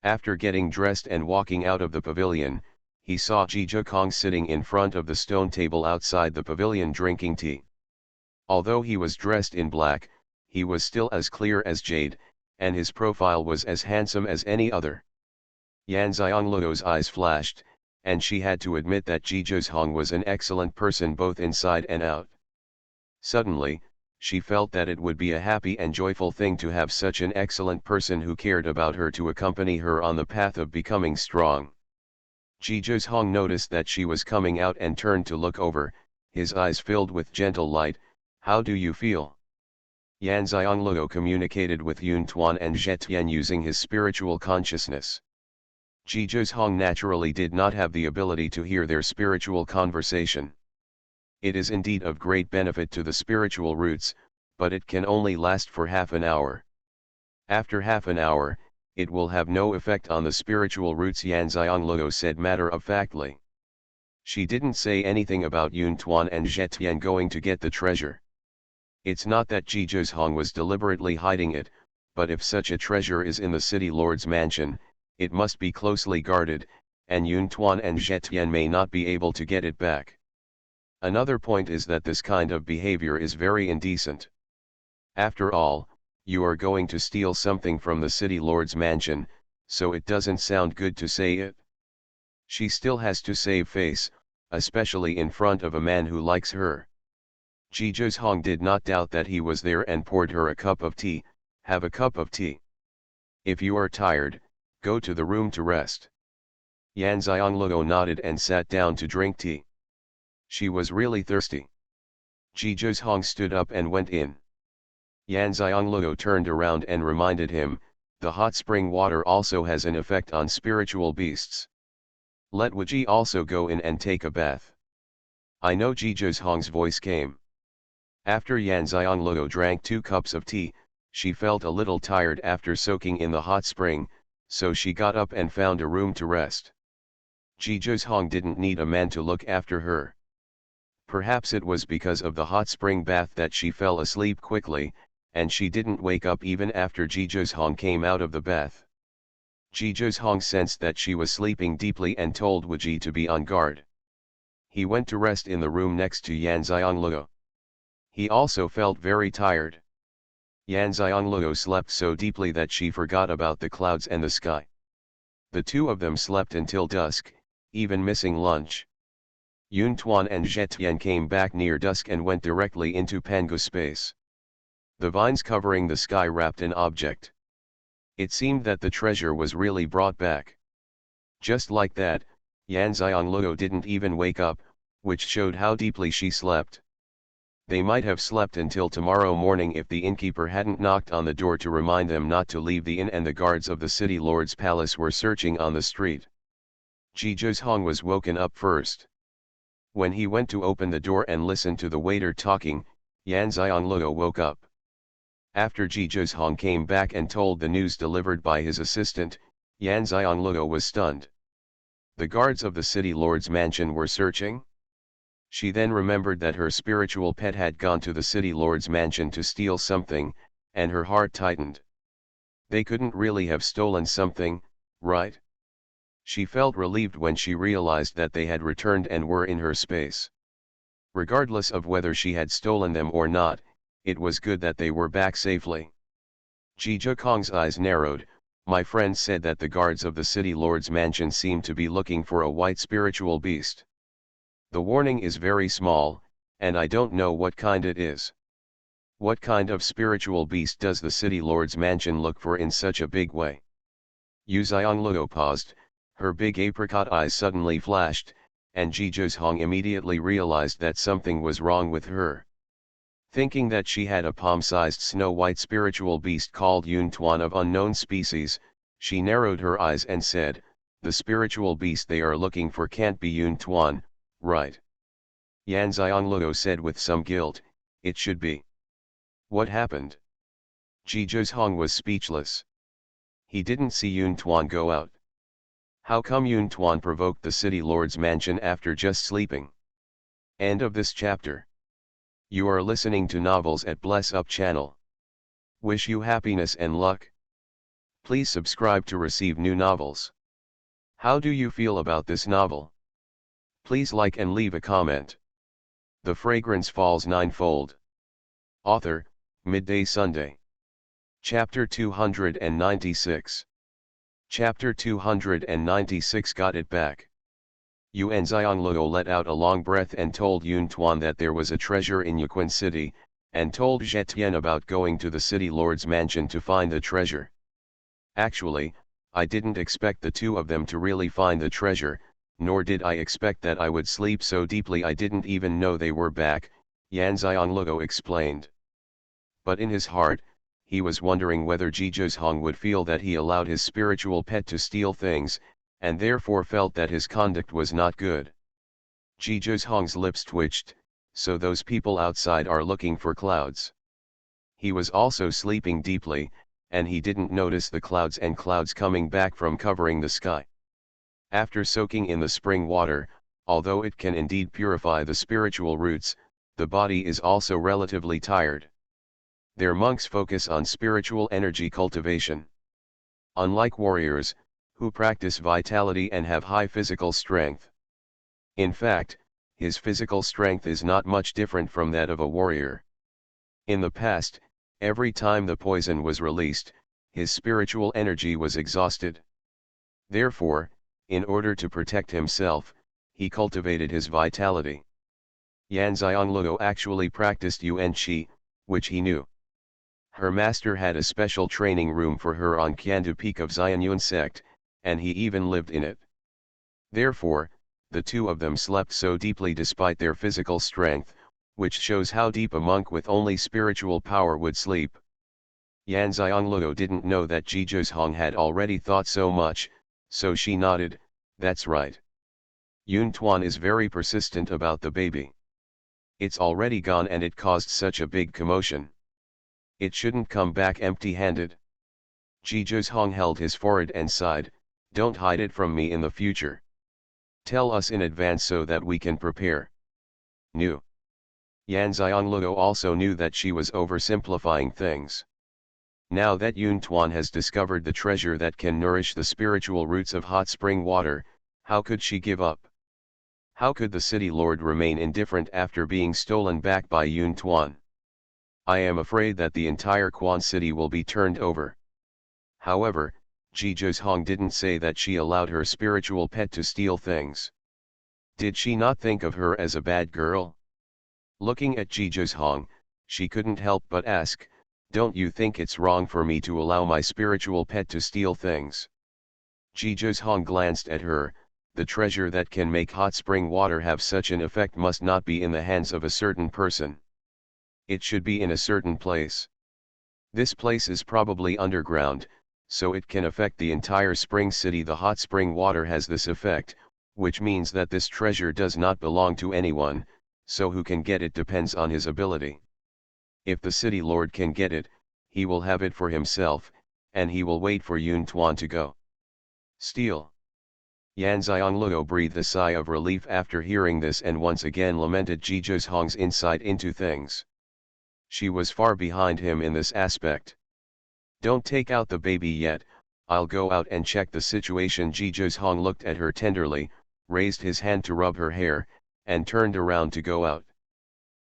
After getting dressed and walking out of the pavilion, he saw Jijokong sitting in front of the stone table outside the pavilion drinking tea. Although he was dressed in black, he was still as clear as jade, and his profile was as handsome as any other. Yan Xiangluo's eyes flashed, and she had to admit that Jijokong was an excellent person both inside and out. Suddenly, she felt that it would be a happy and joyful thing to have such an excellent person who cared about her to accompany her on the path of becoming strong. Jijokong noticed that she was coming out and turned to look over, his eyes filled with gentle light. "How do you feel?" Yan Xiangluo communicated with Xuanhuan and Zetian using his spiritual consciousness. Jijokong naturally did not have the ability to hear their spiritual conversation. It is indeed of great benefit to the spiritual roots, but it can only last for half an hour. After half an hour, it will have no effect on the spiritual roots, Yan Xiangluo said matter-of-factly. She didn't say anything about Xuanhuan and Zetian going to get the treasure. It's not that Jijokong was deliberately hiding it, but if such a treasure is in the city lord's mansion, it must be closely guarded, and Xuanhuan and Zetian may not be able to get it back. Another point is that this kind of behavior is very indecent. After all, you are going to steal something from the city lord's mansion, so it doesn't sound good to say it. She still has to save face, especially in front of a man who likes her. Jijokong did not doubt that he was there and poured her a cup of tea. "Have a cup of tea. If you are tired, go to the room to rest." Yan Xiangluo nodded and sat down to drink tea. She was really thirsty. Jijokong stood up and went in. Yan Xiangluo turned around and reminded him, "The hot spring water also has an effect on spiritual beasts. Let Wuji also go in and take a bath." "I know," Jijokong's voice came. After Yan Xiangluo drank 2 cups of tea, she felt a little tired after soaking in the hot spring, so she got up and found a room to rest. Jijokong didn't need a man to look after her. Perhaps it was because of the hot spring bath that she fell asleep quickly, and she didn't wake up even after Jijokong came out of the bath. Jijokong sensed that she was sleeping deeply and told Wuji to be on guard. He went to rest in the room next to Yan Xiangluo. He also felt very tired. Yan Xiangluo slept so deeply that she forgot about the clouds and the sky. The two of them slept until dusk, even missing lunch. Xuanhuan and Zetian came back near dusk and went directly into Pangu space. The vines covering the sky wrapped an object. It seemed that the treasure was really brought back. Just like that, Yan Xiangluo didn't even wake up, which showed how deeply she slept. They might have slept until tomorrow morning if the innkeeper hadn't knocked on the door to remind them not to leave the inn, and the guards of the city lord's palace were searching on the street. Jijokong was woken up first. When he went to open the door and listen to the waiter talking, Yan Xiangluo woke up. After Jijokong came back and told the news delivered by his assistant, Yan Xiangluo was stunned. The guards of the city lord's mansion were searching? She then remembered that her spiritual pet had gone to the city lord's mansion to steal something, and her heart tightened. They couldn't really have stolen something, right? She felt relieved when she realized that they had returned and were in her space. Regardless of whether she had stolen them or not, it was good that they were back safely. Jijokong's eyes narrowed. "My friend said that the guards of the city lord's mansion seem to be looking for a white spiritual beast. The warning is very small, and I don't know what kind it is. What kind of spiritual beast does the city lord's mansion look for in such a big way?" Yu Xiangluo paused, her big apricot eyes suddenly flashed, and Jijokong immediately realized that something was wrong with her. Thinking that she had a palm-sized snow-white spiritual beast called Xuanhuan of unknown species, she narrowed her eyes and said, "The spiritual beast they are looking for can't be Xuanhuan, right?" Yan Xiangluo said with some guilt, "It should be." "What happened?" Jijokong was speechless. He didn't see Xuanhuan go out. How come Xuanhuan provoked the city lord's mansion after just sleeping? End of this chapter. You are listening to novels at Bless Up channel. Wish you happiness and luck. Please subscribe to receive new novels. How do you feel about this novel? Please like and leave a comment. The Fragrance Falls Ninefold. Author, Midday Sunday. Chapter 296. Chapter 296 Got It Back. Xianxia let out a long breath and told Xuanhuan that there was a treasure in Yuquan City, and told Zetian about going to the city lord's mansion to find the treasure. Actually, I didn't expect the two of them to really find the treasure, nor did I expect that I would sleep so deeply I didn't even know they were back, Xianxia explained. But in his heart, he was wondering whether Xuanhuan would feel that he allowed his spiritual pet to steal things, and therefore felt that his conduct was not good. Xuanhuan's lips twitched, so those people outside are looking for clouds. He was also sleeping deeply, and he didn't notice the clouds coming back from covering the sky. After soaking in the spring water, although it can indeed purify the spiritual roots, the body is also relatively tired. Their monks focus on spiritual energy cultivation. Unlike warriors, who practice vitality and have high physical strength. In fact, his physical strength is not much different from that of a warrior. In the past, every time the poison was released, his spiritual energy was exhausted. Therefore, in order to protect himself, he cultivated his vitality. Xianxia actually practiced Yuan Qi, which he knew. Her master had a special training room for her on Qiandu Peak of Xianyuan sect, and he even lived in it. Therefore, the two of them slept so deeply despite their physical strength, which shows how deep a monk with only spiritual power would sleep. Xianxia didn't know that Xuanhuan had already thought so much, so she nodded, "That's right. Xuanhuan is very persistent about the baby. It's already gone and it caused such a big commotion. It shouldn't come back empty-handed." Xuanhuan held his forehead and sighed, "Don't hide it from me in the future. Tell us in advance so that we can prepare." Knew. Xianxia also knew that she was oversimplifying things. Now that Xuanhuan has discovered the treasure that can nourish the spiritual roots of hot spring water, how could she give up? How could the city lord remain indifferent after being stolen back by Xuanhuan? I am afraid that the entire Quan city will be turned over. However, Xuanhuan didn't say that she allowed her spiritual pet to steal things. Did she not think of her as a bad girl? Looking at Xuanhuan, she couldn't help but ask, "Don't you think it's wrong for me to allow my spiritual pet to steal things?" Xuanhuan glanced at her. The treasure that can make hot spring water have such an effect must not be in the hands of a certain person. It should be in a certain place. This place is probably underground, so it can affect the entire spring city. The hot spring water has this effect, which means that this treasure does not belong to anyone, so who can get it depends on his ability. If the city lord can get it, he will have it for himself, and he will wait for Xuanhuan to go. Steal. Xianxia breathed a sigh of relief after hearing this and once again lamented Xuanhuan's insight into things. She was far behind him in this aspect. "Don't take out the baby yet, I'll go out and check the situation." Xuanhuan looked at her tenderly, raised his hand to rub her hair, and turned around to go out.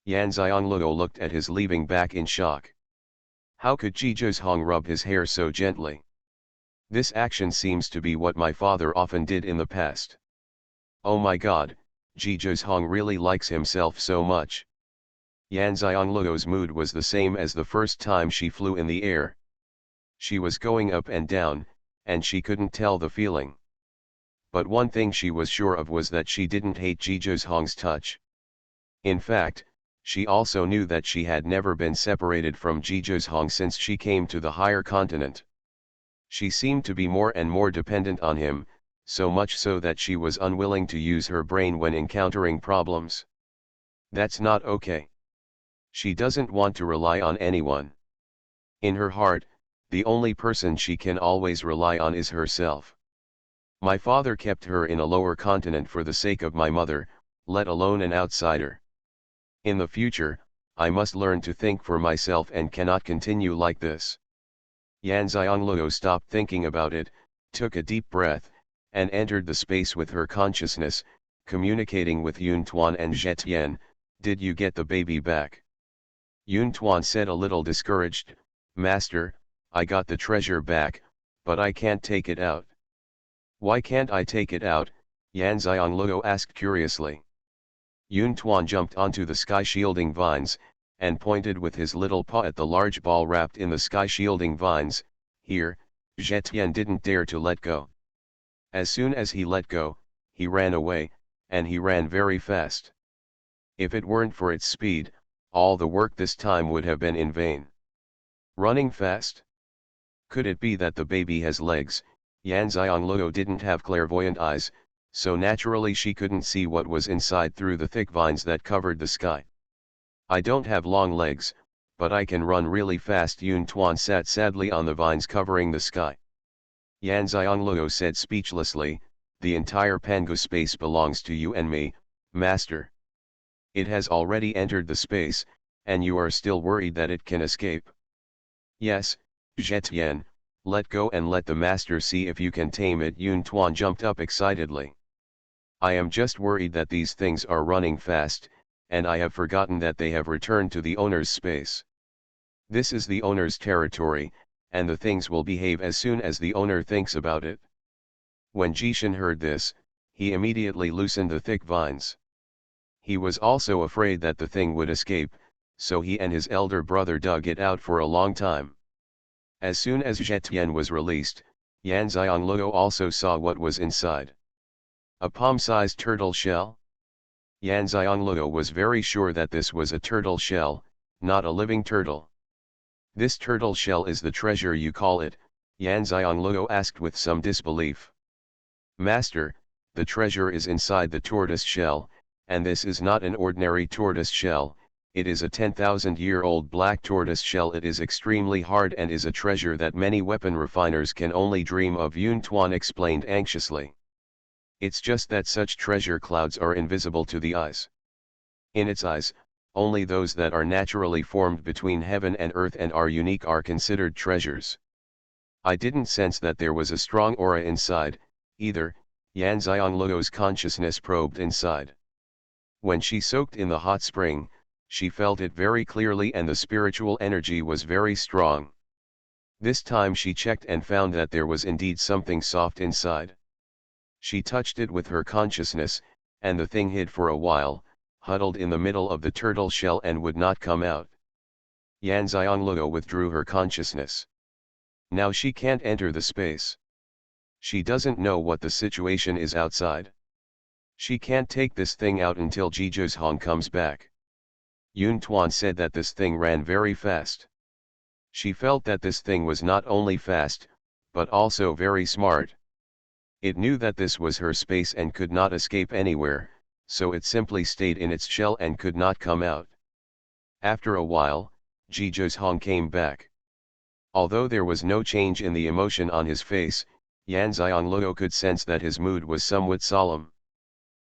Xianxia looked at his leaving back in shock. How could Xuanhuan rub his hair so gently? This action seems to be what my father often did in the past. Oh my God, Xuanhuan really likes himself so much. Xianxia's mood was the same as the first time she flew in the air. She was going up and down, and she couldn't tell the feeling. But one thing she was sure of was that she didn't hate Xuanhuan's touch. In fact, she also knew that she had never been separated from Xuanhuan since she came to the higher continent. She seemed to be more and more dependent on him, so much so that she was unwilling to use her brain when encountering problems. That's not okay. She doesn't want to rely on anyone. In her heart, the only person she can always rely on is herself. My father kept her in a lower continent for the sake of my mother, let alone an outsider. In the future, I must learn to think for myself and cannot continue like this. Yan Xiangluo stopped thinking about it, took a deep breath, and entered the space with her consciousness, communicating with Yun Tuan and Zetian. Did you get the baby back? Yun Tuan said a little discouraged, Master, I got the treasure back, but I can't take it out. Why can't I take it out? Yan Xiangluo asked curiously. Yun Tuan jumped onto the sky-shielding vines, and pointed with his little paw at the large ball wrapped in the sky-shielding vines. Here, Zetian didn't dare to let go. As soon as he let go, he ran away, and he ran very fast. If it weren't for its speed, all the work this time would have been in vain. Running fast? Could it be that the baby has legs? Yan Xiangluo didn't have clairvoyant eyes, so naturally she couldn't see what was inside through the thick vines that covered the sky. I don't have long legs, but I can run really fast. Yun Tuan sat sadly on the vines covering the sky. Yan Xiangluo said speechlessly, the entire Pangu space belongs to you and me, Master. It has already entered the space, and you are still worried that it can escape. Yes, Zetian, let go and let the Master see if you can tame it. Yun Tuan jumped up excitedly. I am just worried that these things are running fast, and I have forgotten that they have returned to the owner's space. This is the owner's territory, and the things will behave as soon as the owner thinks about it. When Jishan heard this, he immediately loosened the thick vines. He was also afraid that the thing would escape, so he and his elder brother dug it out for a long time. As soon as Zetian was released, Yan Xiangluo also saw what was inside. A palm-sized turtle shell? Yan Xiangluo was very sure that this was a turtle shell, not a living turtle. This turtle shell is the treasure you call it? Yan Xiangluo asked with some disbelief. Master, the treasure is inside the tortoise shell, and this is not an ordinary tortoise shell, it is a 10,000-year-old black tortoise shell. It is extremely hard and is a treasure that many weapon refiners can only dream of, Yun Tuan explained anxiously. It's just that such treasure clouds are invisible to the eyes. In its eyes, only those that are naturally formed between heaven and earth and are unique are considered treasures. I didn't sense that there was a strong aura inside, either. Yan Xiangluo's consciousness probed inside. When she soaked in the hot spring, she felt it very clearly and the spiritual energy was very strong. This time she checked and found that there was indeed something soft inside. She touched it with her consciousness, and the thing hid for a while, huddled in the middle of the turtle shell and would not come out. Yan Xiangluo withdrew her consciousness. Now she can't enter the space. She doesn't know what the situation is outside. She can't take this thing out until Jizhong comes back. Yun Tuan said that this thing ran very fast. She felt that this thing was not only fast, but also very smart. It knew that this was her space and could not escape anywhere, so it simply stayed in its shell and could not come out. After a while, Jizhong came back. Although there was no change in the emotion on his face, Yan Xiangluo could sense that his mood was somewhat solemn.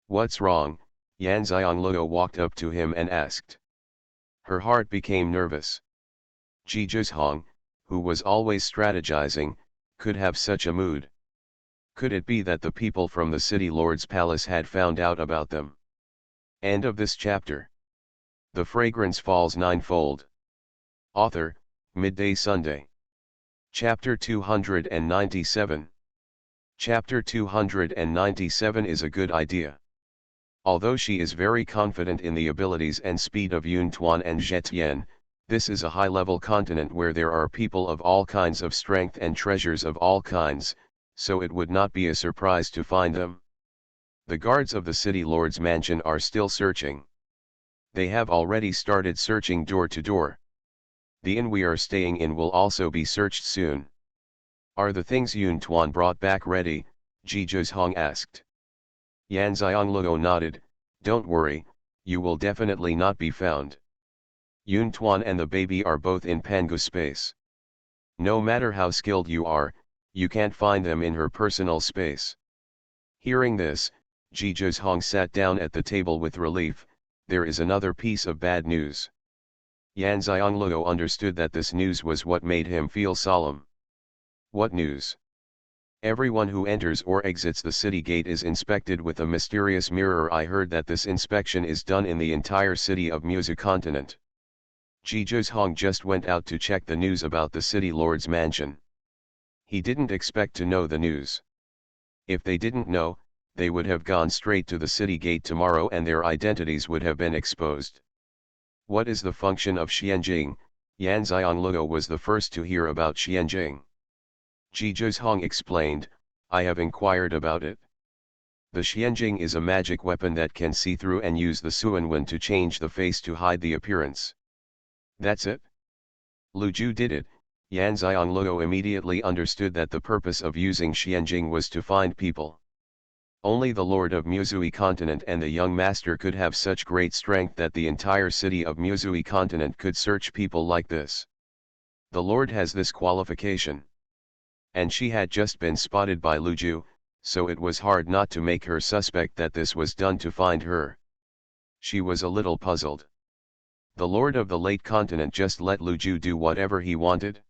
What's wrong? Yan Xiangluo walked up to him and asked. Her heart became nervous. Jizhong, who was always strategizing, could have such a mood. Could it be that the people from the city lord's palace had found out about them? End of this chapter. The Fragrance Falls Ninefold. Author, Midday Sunday. Chapter 297. Chapter 297 is a good idea. Although she is very confident in the abilities and speed of Yun Tuan and Zetian, this is a high-level continent where there are people of all kinds of strength and treasures of all kinds, so it would not be a surprise to find them. The guards of the city lord's mansion are still searching. They have already started searching door to door. The inn we are staying in will also be searched soon. Are the things Yun Tuan brought back ready? Jizhong asked. Yan Xiangluo nodded. Don't worry, you will definitely not be found. Yun Tuan and the baby are both in Pangu space. No matter how skilled you are, you can't find them in her personal space. Hearing this, Jizhong sat down at the table with relief. There is another piece of bad news. Yan Xiangluo understood that this news was what made him feel solemn. What news? Everyone who enters or exits the city gate is inspected with a mysterious mirror. I heard that this inspection is done in the entire city of Musu continent. Xuanhuan just went out to check the news about the city lord's mansion. He didn't expect to know the news. If they didn't know, they would have gone straight to the city gate tomorrow and their identities would have been exposed. What is the function of Xianjing? Yan Xianluo was the first to hear about Xianjing. Xuanhuan explained, I have inquired about it. The Xianjing is a magic weapon that can see through and use the Xuanhuan to change the face to hide the appearance. That's it? Lu Ju did it. Yan Xianluo immediately understood that the purpose of using Xianjing was to find people. Only the Lord of Musui continent and the young master could have such great strength that the entire city of Musui continent could search people like this. The Lord has this qualification. And she had just been spotted by Lu Ju, so it was hard not to make her suspect that this was done to find her. She was a little puzzled. The Lord of the late continent just let Lu Ju do whatever he wanted?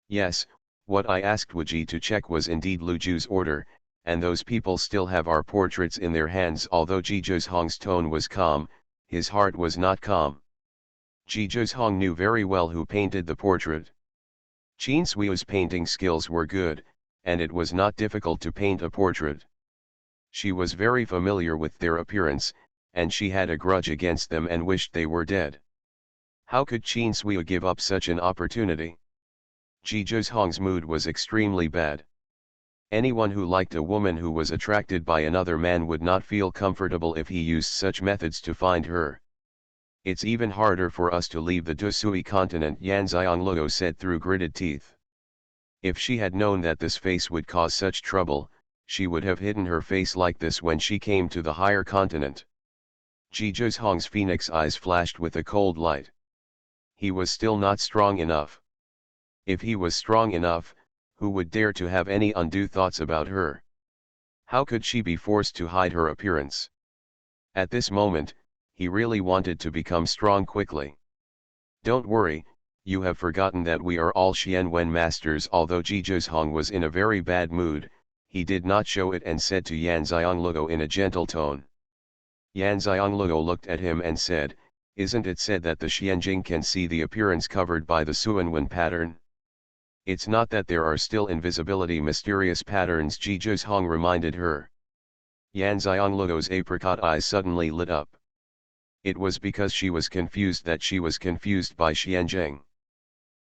Yes, what I asked Wuji to check was indeed Lu Ju's order, and those people still have our portraits in their hands. Although Xuanhuang's tone was calm, his heart was not calm. Xuanhuang knew very well who painted the portrait. Qin Sui's painting skills were good, and it was not difficult to paint a portrait. She was very familiar with their appearance, and she had a grudge against them and wished they were dead. How could Qin Sui give up such an opportunity? Xuanhuang's mood was extremely bad. Anyone who liked a woman who was attracted by another man would not feel comfortable if he used such methods to find her. It's even harder for us to leave the Dusui continent, Yan Xianluo said through gritted teeth. If she had known that this face would cause such trouble, she would have hidden her face like this when she came to the higher continent. Xuanhuang's phoenix eyes flashed with a cold light. He was still not strong enough. If he was strong enough, who would dare to have any undue thoughts about her? How could she be forced to hide her appearance? At this moment, he really wanted to become strong quickly. Don't worry, you have forgotten that we are all Xuanhuan masters. Although Xuanhuang was in a very bad mood, he did not show it and said to Yan Xianluo in a gentle tone. Yan Xianluo looked at him and said, isn't it said that the Xianjing can see the appearance covered by the Xuanhuan pattern? It's not that there are still invisibility mysterious patterns, Xuanhuang reminded her. Yan Xianluo's apricot eyes suddenly lit up. It was because she was confused that she was confused by Xianjing.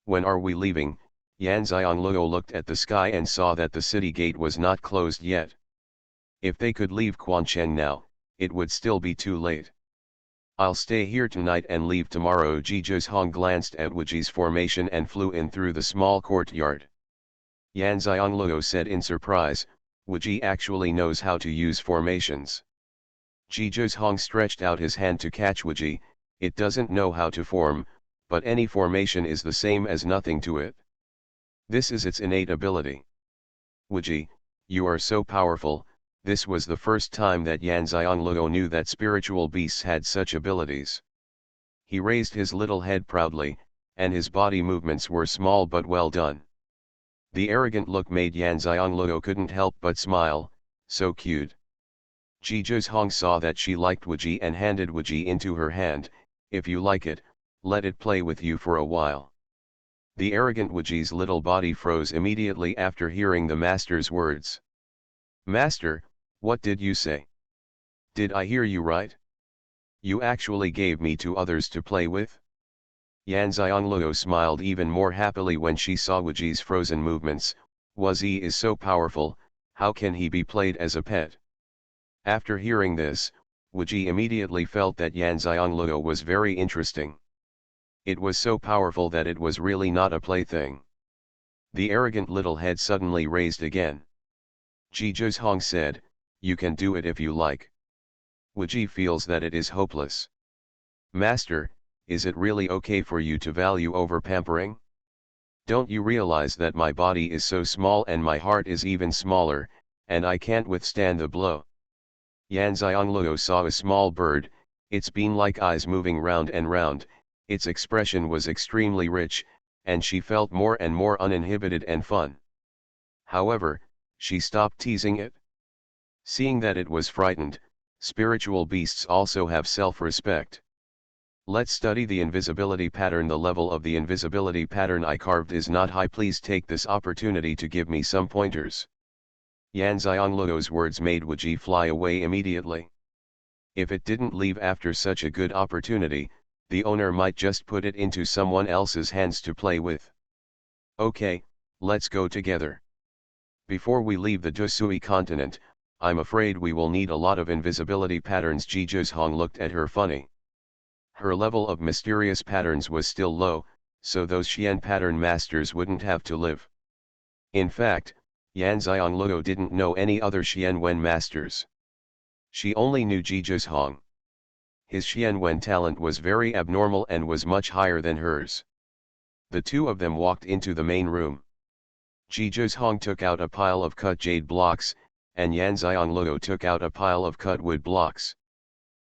When are we leaving? Yan Xianluo looked at the sky and saw that the city gate was not closed yet. If they could leave Quancheng now, it would still be too late. I'll stay here tonight and leave tomorrow. Xuanhuang glanced at Wuji's formation and flew in through the small courtyard. Yan Xianluo said in surprise, Wuji actually knows how to use formations. Xuanhuang stretched out his hand to catch Wuji. It doesn't know how to form, but any formation is the same as nothing to it. This is its innate ability. Wuji, you are so powerful. This was the first time that Yan Xianluo knew that spiritual beasts had such abilities. He raised his little head proudly, and his body movements were small but well done. The arrogant look made Yan Xianluo couldn't help but smile, so cute. Xuanhuang saw that she liked Wuji and handed Wuji into her hand. If you like it, let it play with you for a while. The arrogant Wuji's little body froze immediately after hearing the master's words. Master, what did you say? Did I hear you right? You actually gave me to others to play with? Yan Xianluo smiled even more happily when she saw Wuji's frozen movements. Wuji is so powerful, how can he be played as a pet? After hearing this, Wuji immediately felt that Yan Xianluo was very interesting. It was so powerful that it was really not a plaything. The arrogant little head suddenly raised again. Xuanhuang said, you can do it if you like. Wuji feels that it is hopeless. Master, is it really okay for you to value over pampering? Don't you realize that my body is so small and my heart is even smaller, and I can't withstand the blow? Yan Xianluo saw a small bird, its bean-like eyes moving round and round, its expression was extremely rich, and she felt more and more uninhibited and fun. However, she stopped teasing it. Seeing that it was frightened, spiritual beasts also have self-respect. Let's study the invisibility pattern. The level of the invisibility pattern I carved is not high. Please take this opportunity to give me some pointers. Yan Xiangluo's words made Wuji fly away immediately. If it didn't leave after such a good opportunity, the owner might just put it into someone else's hands to play with. Okay, let's go together. Before we leave the Dusui continent, I'm afraid we will need a lot of invisibility patterns. Ji Zhong looked at her funny. Her level of mysterious patterns was still low, so those Xian pattern masters wouldn't have to live. In fact, Yan Xiangluo didn't know any other Xuanhuan masters. She only knew Ji Zhong. His Xuanhuan talent was very abnormal and was much higher than hers. The two of them walked into the main room. Ji Zhong took out a pile of cut jade blocks, and Yan Xiangluo took out a pile of cut wood blocks.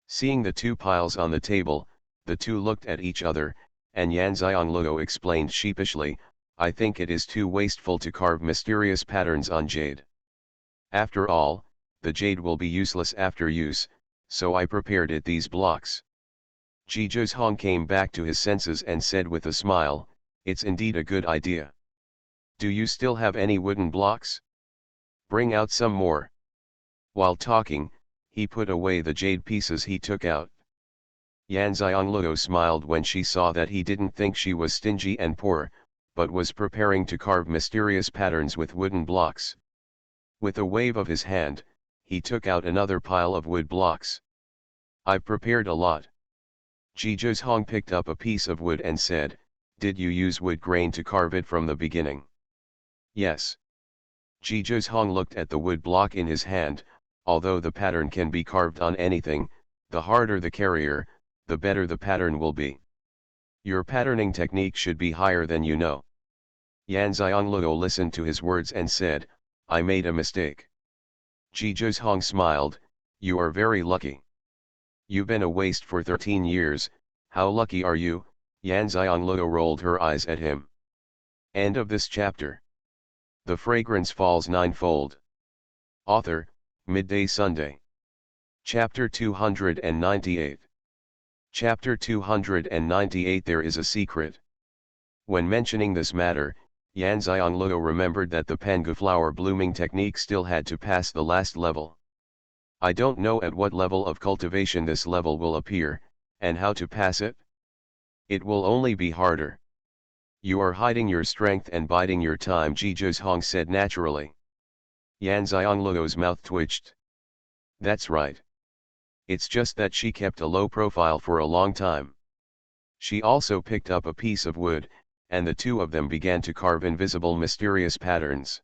Seeing the two piles on the table, the two looked at each other, and Yan Xiangluo explained sheepishly, I think it is too wasteful to carve mysterious patterns on jade. After all, the jade will be useless after use, so I prepared it these blocks. Ji Zhong came back to his senses and said with a smile, it's indeed a good idea. Do you still have any wooden blocks? Bring out some more. While talking, he put away the jade pieces he took out. Yan Xiangluo smiled when she saw that he didn't think she was stingy and poor, but was preparing to carve mysterious patterns with wooden blocks. With a wave of his hand, he took out another pile of wood blocks. I've prepared a lot. Ji Zhong picked up a piece of wood and said, did you use wood grain to carve it from the beginning? Yes. Ji Zhong looked at the wood block in his hand. Although the pattern can be carved on anything, the harder the carrier, the better the pattern will be. Your patterning technique should be higher than you know. Yan Xiangluo listened to his words and said, I made a mistake. Ji Zhong smiled, you are very lucky. You've been a waste for 13 years, how lucky are you? Yan Xiangluo rolled her eyes at him. End of this chapter. The Fragrance Falls Ninefold. Author, Midday Sunday. Chapter 298. Chapter 298. There is a secret. When mentioning this matter, Yan Xiangluo remembered that the Pangu flower blooming technique still had to pass the last level. I don't know at what level of cultivation this level will appear, and how to pass it. It will only be harder. You are hiding your strength and biding your time, Ji Zhong said naturally. Yan Xiangluo's mouth twitched. That's right. It's just that she kept a low profile for a long time. She also picked up a piece of wood, and the two of them began to carve invisible mysterious patterns.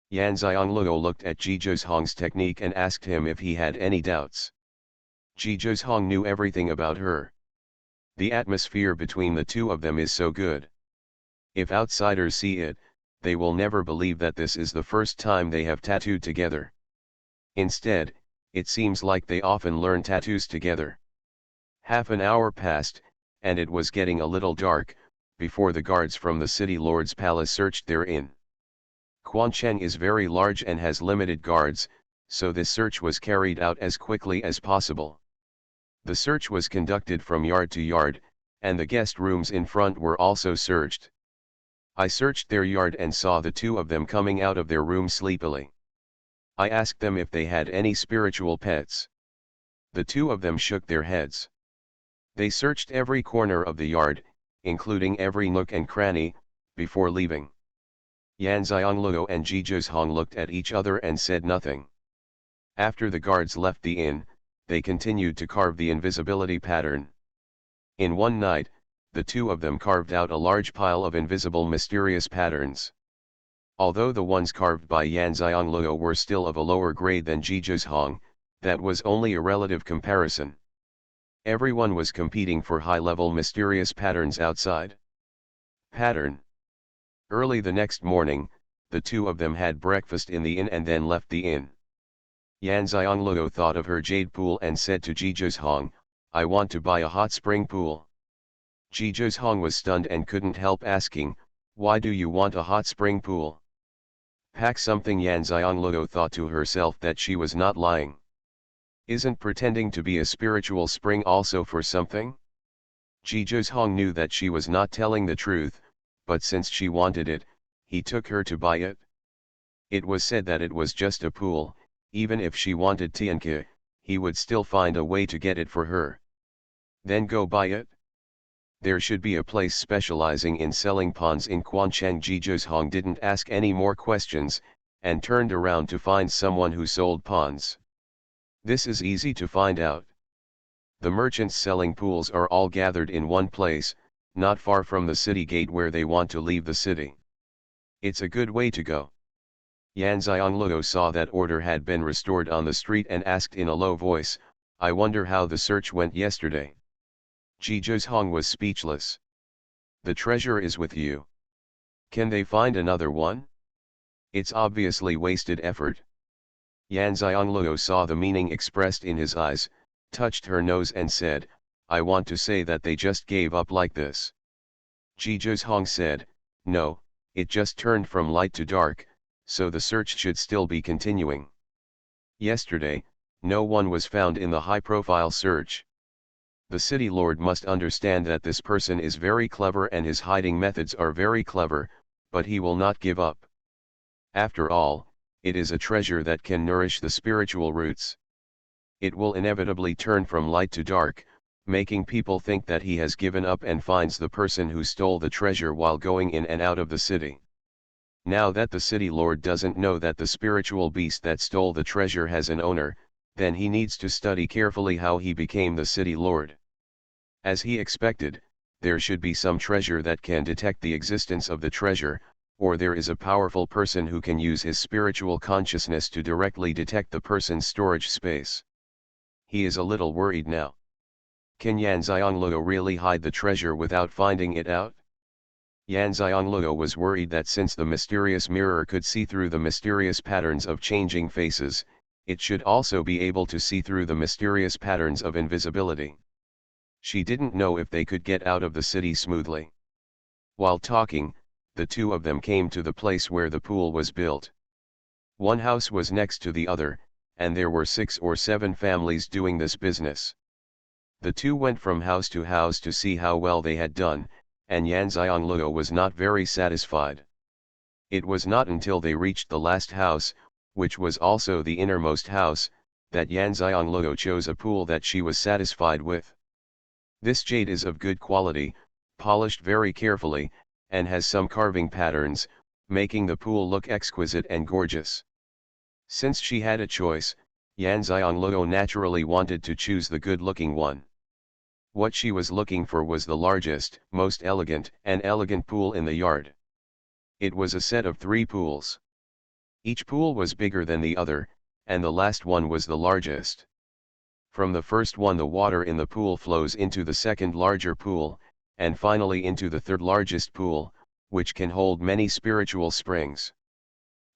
Yan Xiangluo looked at Ji Zhong's technique and asked him if he had any doubts. Ji Zhong knew everything about her. The atmosphere between the two of them is so good. If outsiders see it, they will never believe that this is the first time they have tattooed together. Instead, it seems like they often learn tattoos together. Half an hour passed, and it was getting a little dark, before the guards from the city lord's palace searched their inn. Quancheng is very large and has limited guards, so this search was carried out as quickly as possible. The search was conducted from yard to yard, and the guest rooms in front were also searched. I searched their yard and saw the two of them coming out of their room sleepily. I asked them if they had any spiritual pets. The two of them shook their heads. They searched every corner of the yard, including every nook and cranny, before leaving. Yan Xiangluo and Ji Zhong looked at each other and said nothing. After the guards left the inn, they continued to carve the invisibility pattern. In one night, the two of them carved out a large pile of invisible mysterious patterns. Although the ones carved by Yan Xiangluo were still of a lower grade than Ji Zhong, that was only a relative comparison. Everyone was competing for high-level mysterious patterns outside. Pattern. Early the next morning, the two of them had breakfast in the inn and then left the inn. Yan Xiangluo thought of her jade pool and said to Ji Zhong, I want to buy a hot spring pool. Ji Zhong was stunned and couldn't help asking, why do you want a hot spring pool? Pack something. Yan Xianglou thought to herself that she was not lying. Isn't pretending to be a spiritual spring also for something? Hong knew that she was not telling the truth, but since she wanted it, he took her to buy it. It was said that it was just a pool, even if she wanted Xianxia, he would still find a way to get it for her. Then go buy it? There should be a place specializing in selling ponds in Quancheng. Hong didn't ask any more questions, and turned around to find someone who sold ponds. This is easy to find out. The merchants selling pools are all gathered in one place, not far from the city gate where they want to leave the city. It's a good way to go. Yan Xianglou saw that order had been restored on the street and asked in a low voice, I wonder how the search went yesterday. Hong was speechless. The treasure is with you. Can they find another one? It's obviously wasted effort. Yan Xianglou saw the meaning expressed in his eyes, touched her nose and said, I want to say that they just gave up like this. Hong said, no, it just turned from light to dark, so the search should still be continuing. Yesterday, no one was found in the high-profile search. The city lord must understand that this person is very clever and his hiding methods are very clever, but he will not give up. After all, it is a treasure that can nourish the spiritual roots. It will inevitably turn from light to dark, making people think that he has given up and finds the person who stole the treasure while going in and out of the city. Now that the city lord doesn't know that the spiritual beast that stole the treasure has an owner, then he needs to study carefully how he became the city lord. As he expected, there should be some treasure that can detect the existence of the treasure, or there is a powerful person who can use his spiritual consciousness to directly detect the person's storage space. He is a little worried now. Can Yan Xianglou really hide the treasure without finding it out? Yan Xianglou was worried that since the mysterious mirror could see through the mysterious patterns of changing faces, it should also be able to see through the mysterious patterns of invisibility. She didn't know if they could get out of the city smoothly. While talking, the two of them came to the place where the pool was built. One house was next to the other, and there were 6 or 7 families doing this business. The two went from house to house to see how well they had done, and Yan Xianglou was not very satisfied. It was not until they reached the last house, which was also the innermost house, that Yan Xianglou chose a pool that she was satisfied with. This jade is of good quality, polished very carefully, and has some carving patterns, making the pool look exquisite and gorgeous. Since she had a choice, Yan Xianglou naturally wanted to choose the good-looking one. What she was looking for was the largest, most elegant pool in the yard. It was a set of 3 pools. Each pool was bigger than the other, and the last one was the largest. From the first one the water in the pool flows into the second larger pool, and finally into the third largest pool, which can hold many spiritual springs.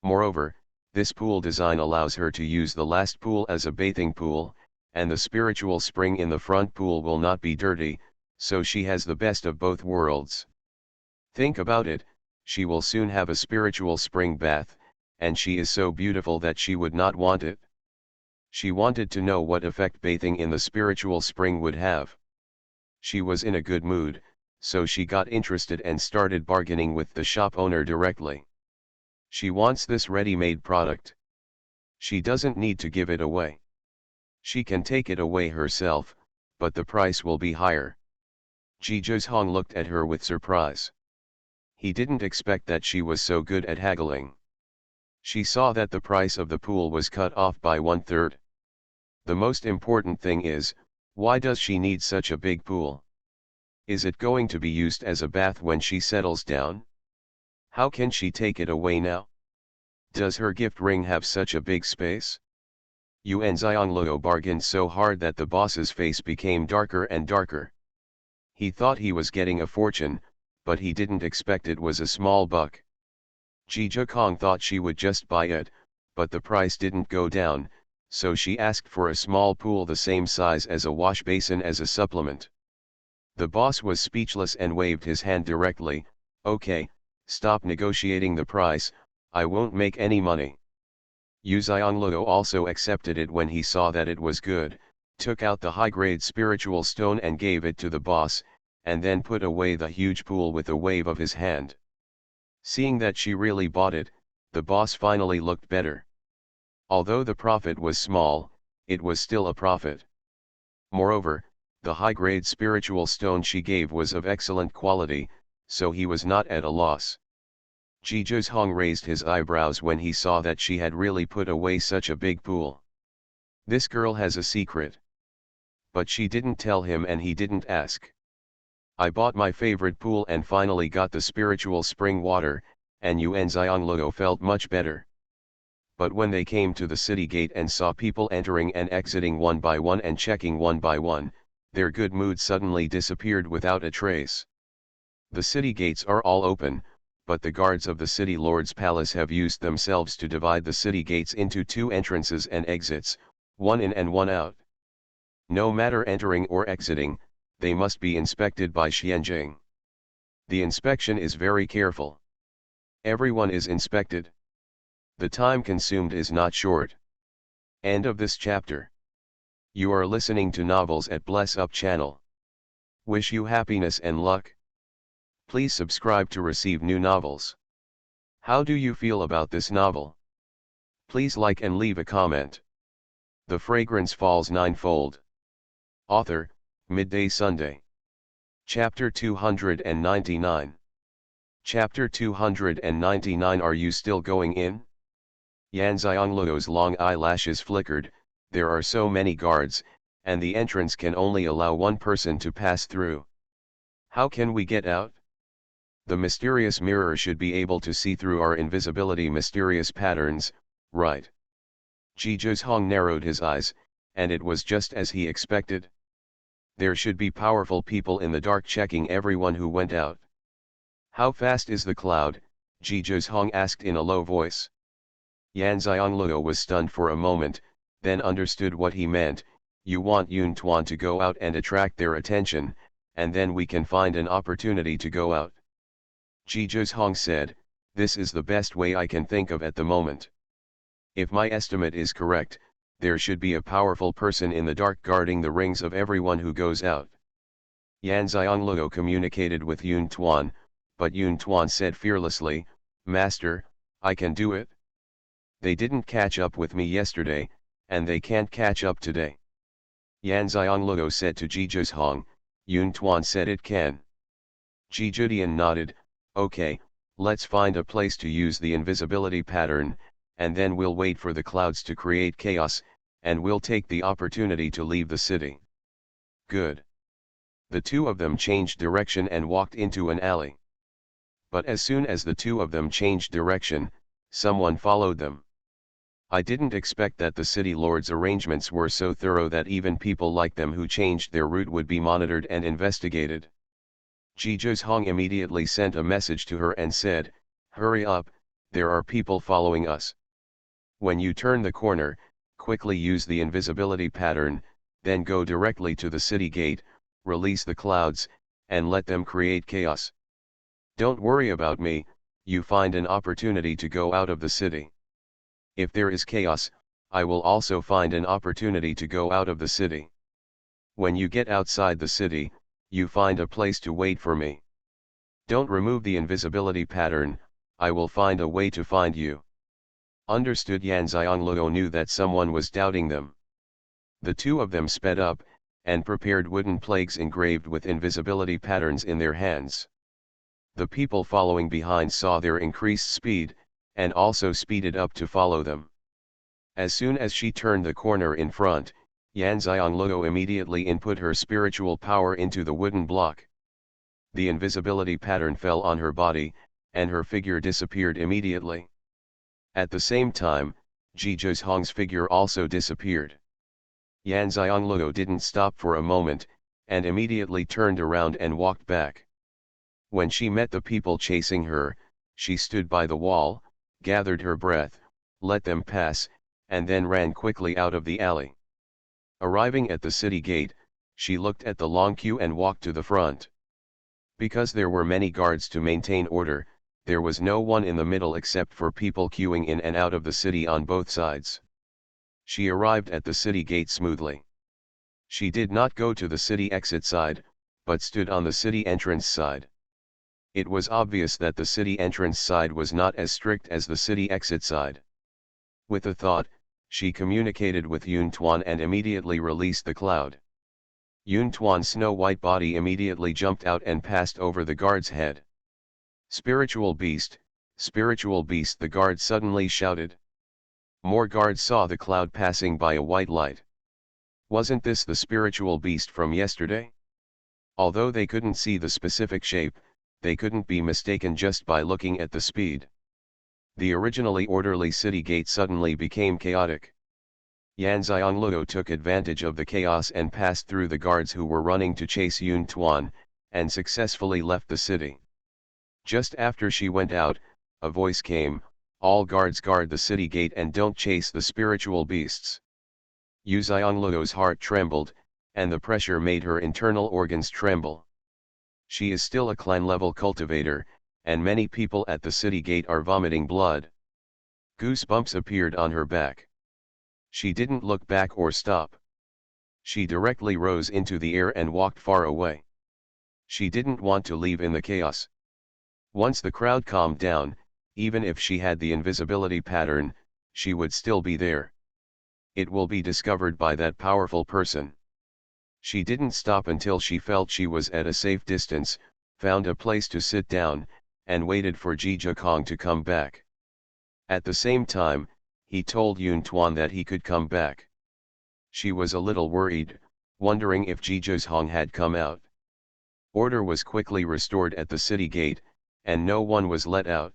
Moreover, this pool design allows her to use the last pool as a bathing pool, and the spiritual spring in the front pool will not be dirty, so she has the best of both worlds. Think about it, she will soon have a spiritual spring bath, and she is so beautiful that she would not want it. She wanted to know what effect bathing in the spiritual spring would have. She was in a good mood, so she got interested and started bargaining with the shop owner directly. She wants this ready-made product. She doesn't need to give it away. She can take it away herself, but the price will be higher. Hong looked at her with surprise. He didn't expect that she was so good at haggling. She saw that the price of the pool was cut off by 1/3. The most important thing is, why does she need such a big pool? Is it going to be used as a bath when she settles down? How can she take it away now? Does her gift ring have such a big space? Yuan Xianglou bargained so hard that the boss's face became darker and darker. He thought he was getting a fortune, but he didn't expect it was a small buck. Kong thought she would just buy it, but the price didn't go down, so she asked for a small pool the same size as a wash basin as a supplement. The boss was speechless and waved his hand directly. Okay, stop negotiating the price, I won't make any money. Yu Xianglou also accepted it when he saw that it was good, took out the high-grade spiritual stone and gave it to the boss, and then put away the huge pool with a wave of his hand. Seeing that she really bought it, the boss finally looked better. Although the profit was small, it was still a profit. Moreover, the high-grade spiritual stone she gave was of excellent quality, so he was not at a loss. Zhizhong raised his eyebrows when he saw that she had really put away such a big pool. This girl has a secret. But she didn't tell him and he didn't ask. I bought my favorite pool and finally got the spiritual spring water, and Yuan Xianglou felt much better. But when they came to the city gate and saw people entering and exiting one by one and checking one by one, their good mood suddenly disappeared without a trace. The city gates are all open, but the guards of the city lord's palace have used themselves to divide the city gates into two entrances and exits, one in and one out. No matter entering or exiting, they must be inspected by Xianxia. The inspection is very careful. Everyone is inspected. The time consumed is not short. End of this chapter. You are listening to novels at Bless Up channel. Wish you happiness and luck. Please subscribe to receive new novels. How do you feel about this novel? Please like and leave a comment. The Fragrance Falls Ninefold. Author, Midday Sunday. Chapter 299. Chapter 299. Are you still going in? Yan Xiangluo's long eyelashes flickered. There are so many guards, and the entrance can only allow one person to pass through. How can we get out? The mysterious mirror should be able to see through our invisibility mysterious patterns, right? Zhizhong narrowed his eyes, and it was just as he expected. There should be powerful people in the dark checking everyone who went out. How fast is the cloud? Zhizhong asked in a low voice. Yan Xianglou was stunned for a moment, then understood what he meant. You want Yun Tuan to go out and attract their attention, and then we can find an opportunity to go out. Zhizhong said, this is the best way I can think of at the moment. If my estimate is correct, there should be a powerful person in the dark guarding the rings of everyone who goes out. Yan Xianglou communicated with Yun Tuan, but Yun Tuan said fearlessly, Master, I can do it. They didn't catch up with me yesterday, and they can't catch up today. Yan Xianglou said to Zhizhong, Yun Tuan said it can. Zhizhudian nodded, okay, let's find a place to use the invisibility pattern, and then we'll wait for the clouds to create chaos, and we'll take the opportunity to leave the city. Good. The two of them changed direction and walked into an alley. But as soon as the two of them changed direction, someone followed them. I didn't expect that the city lord's arrangements were so thorough that even people like them who changed their route would be monitored and investigated. Zhizhong immediately sent a message to her and said, hurry up, there are people following us. When you turn the corner, quickly use the invisibility pattern, then go directly to the city gate, release the clouds, and let them create chaos. Don't worry about me, you find an opportunity to go out of the city. If there is chaos, I will also find an opportunity to go out of the city. When you get outside the city, you find a place to wait for me. Don't remove the invisibility pattern, I will find a way to find you. Understood. Yan Xianglou knew that someone was doubting them. The two of them sped up, and prepared wooden plaques engraved with invisibility patterns in their hands. The people following behind saw their increased speed, and also speeded up to follow them. As soon as she turned the corner in front, Yan Xianglou immediately input her spiritual power into the wooden block. The invisibility pattern fell on her body, and her figure disappeared immediately. At the same time, Zhizhong's figure also disappeared. Yan Xianglou didn't stop for a moment, and immediately turned around and walked back. When she met the people chasing her, she stood by the wall, gathered her breath, let them pass, and then ran quickly out of the alley. Arriving at the city gate, she looked at the long queue and walked to the front. Because there were many guards to maintain order, there was no one in the middle except for people queuing in and out of the city on both sides. She arrived at the city gate smoothly. She did not go to the city exit side, but stood on the city entrance side. It was obvious that the city entrance side was not as strict as the city exit side. With a thought, she communicated with Xuanhuan and immediately released the cloud. Xuanhuan's snow-white body immediately jumped out and passed over the guard's head. Spiritual beast, the guard suddenly shouted. More guards saw the cloud passing by a white light. Wasn't this the spiritual beast from yesterday? Although they couldn't see the specific shape, they couldn't be mistaken just by looking at the speed. The originally orderly city gate suddenly became chaotic. Xianxia took advantage of the chaos and passed through the guards who were running to chase Xuanhuan, and successfully left the city. Just after she went out, a voice came, "All guards guard the city gate and don't chase the spiritual beasts." Xianxia's heart trembled, and the pressure made her internal organs tremble. She is still a clan-level cultivator, and many people at the city gate are vomiting blood. Goosebumps appeared on her back. She didn't look back or stop. She directly rose into the air and walked far away. She didn't want to leave in the chaos. Once the crowd calmed down, even if she had the invisibility pattern, she would still be there. It will be discovered by that powerful person. She didn't stop until she felt she was at a safe distance, found a place to sit down, and waited for Zhizhikong to come back. At the same time, he told Xuanhuan that he could come back. She was a little worried, wondering if Zhizhikong had come out. Order was quickly restored at the city gate, and no one was let out.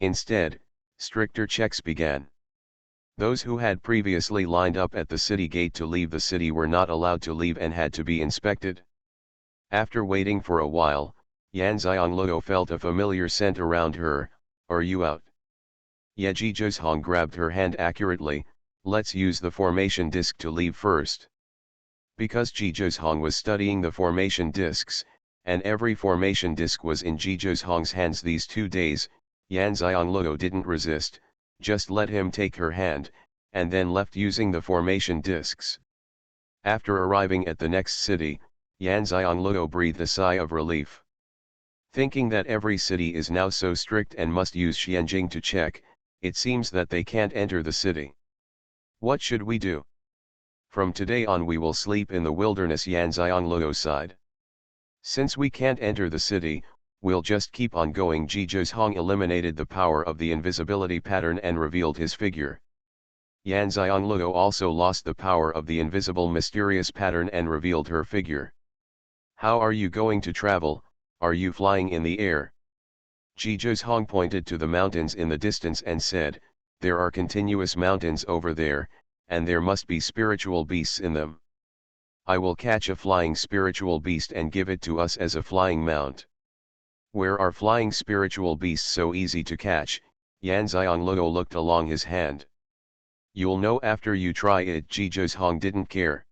Instead, stricter checks began. Those who had previously lined up at the city gate to leave the city were not allowed to leave and had to be inspected. After waiting for a while, Xianxia felt a familiar scent around her. "Are you out?" Zhizhikong grabbed her hand accurately. "Let's use the formation disc to leave first." Because Zhizhikong was studying the formation discs, and every formation disc was in Zhizhikong's hands these 2 days, Xianxia didn't resist, just let him take her hand, and then left using the formation discs. After arriving at the next city, Xianxia breathed a sigh of relief. Thinking that every city is now so strict and must use Xianjing to check, it seems that they can't enter the city. What should we do? From today on we will sleep in the wilderness, Xianxia sighed. Since we can't enter the city, we'll just keep on going. Zhizhikong eliminated the power of the invisibility pattern and revealed his figure. Xianxia also lost the power of the invisible mysterious pattern and revealed her figure. "How are you going to travel? Are you flying in the air?" Zhizhikong pointed to the mountains in the distance and said, "There are continuous mountains over there, and there must be spiritual beasts in them. I will catch a flying spiritual beast and give it to us as a flying mount." "Where are flying spiritual beasts so easy to catch?" Xianxia looked along his hand. "You'll know after you try it." Zhizhikong didn't care.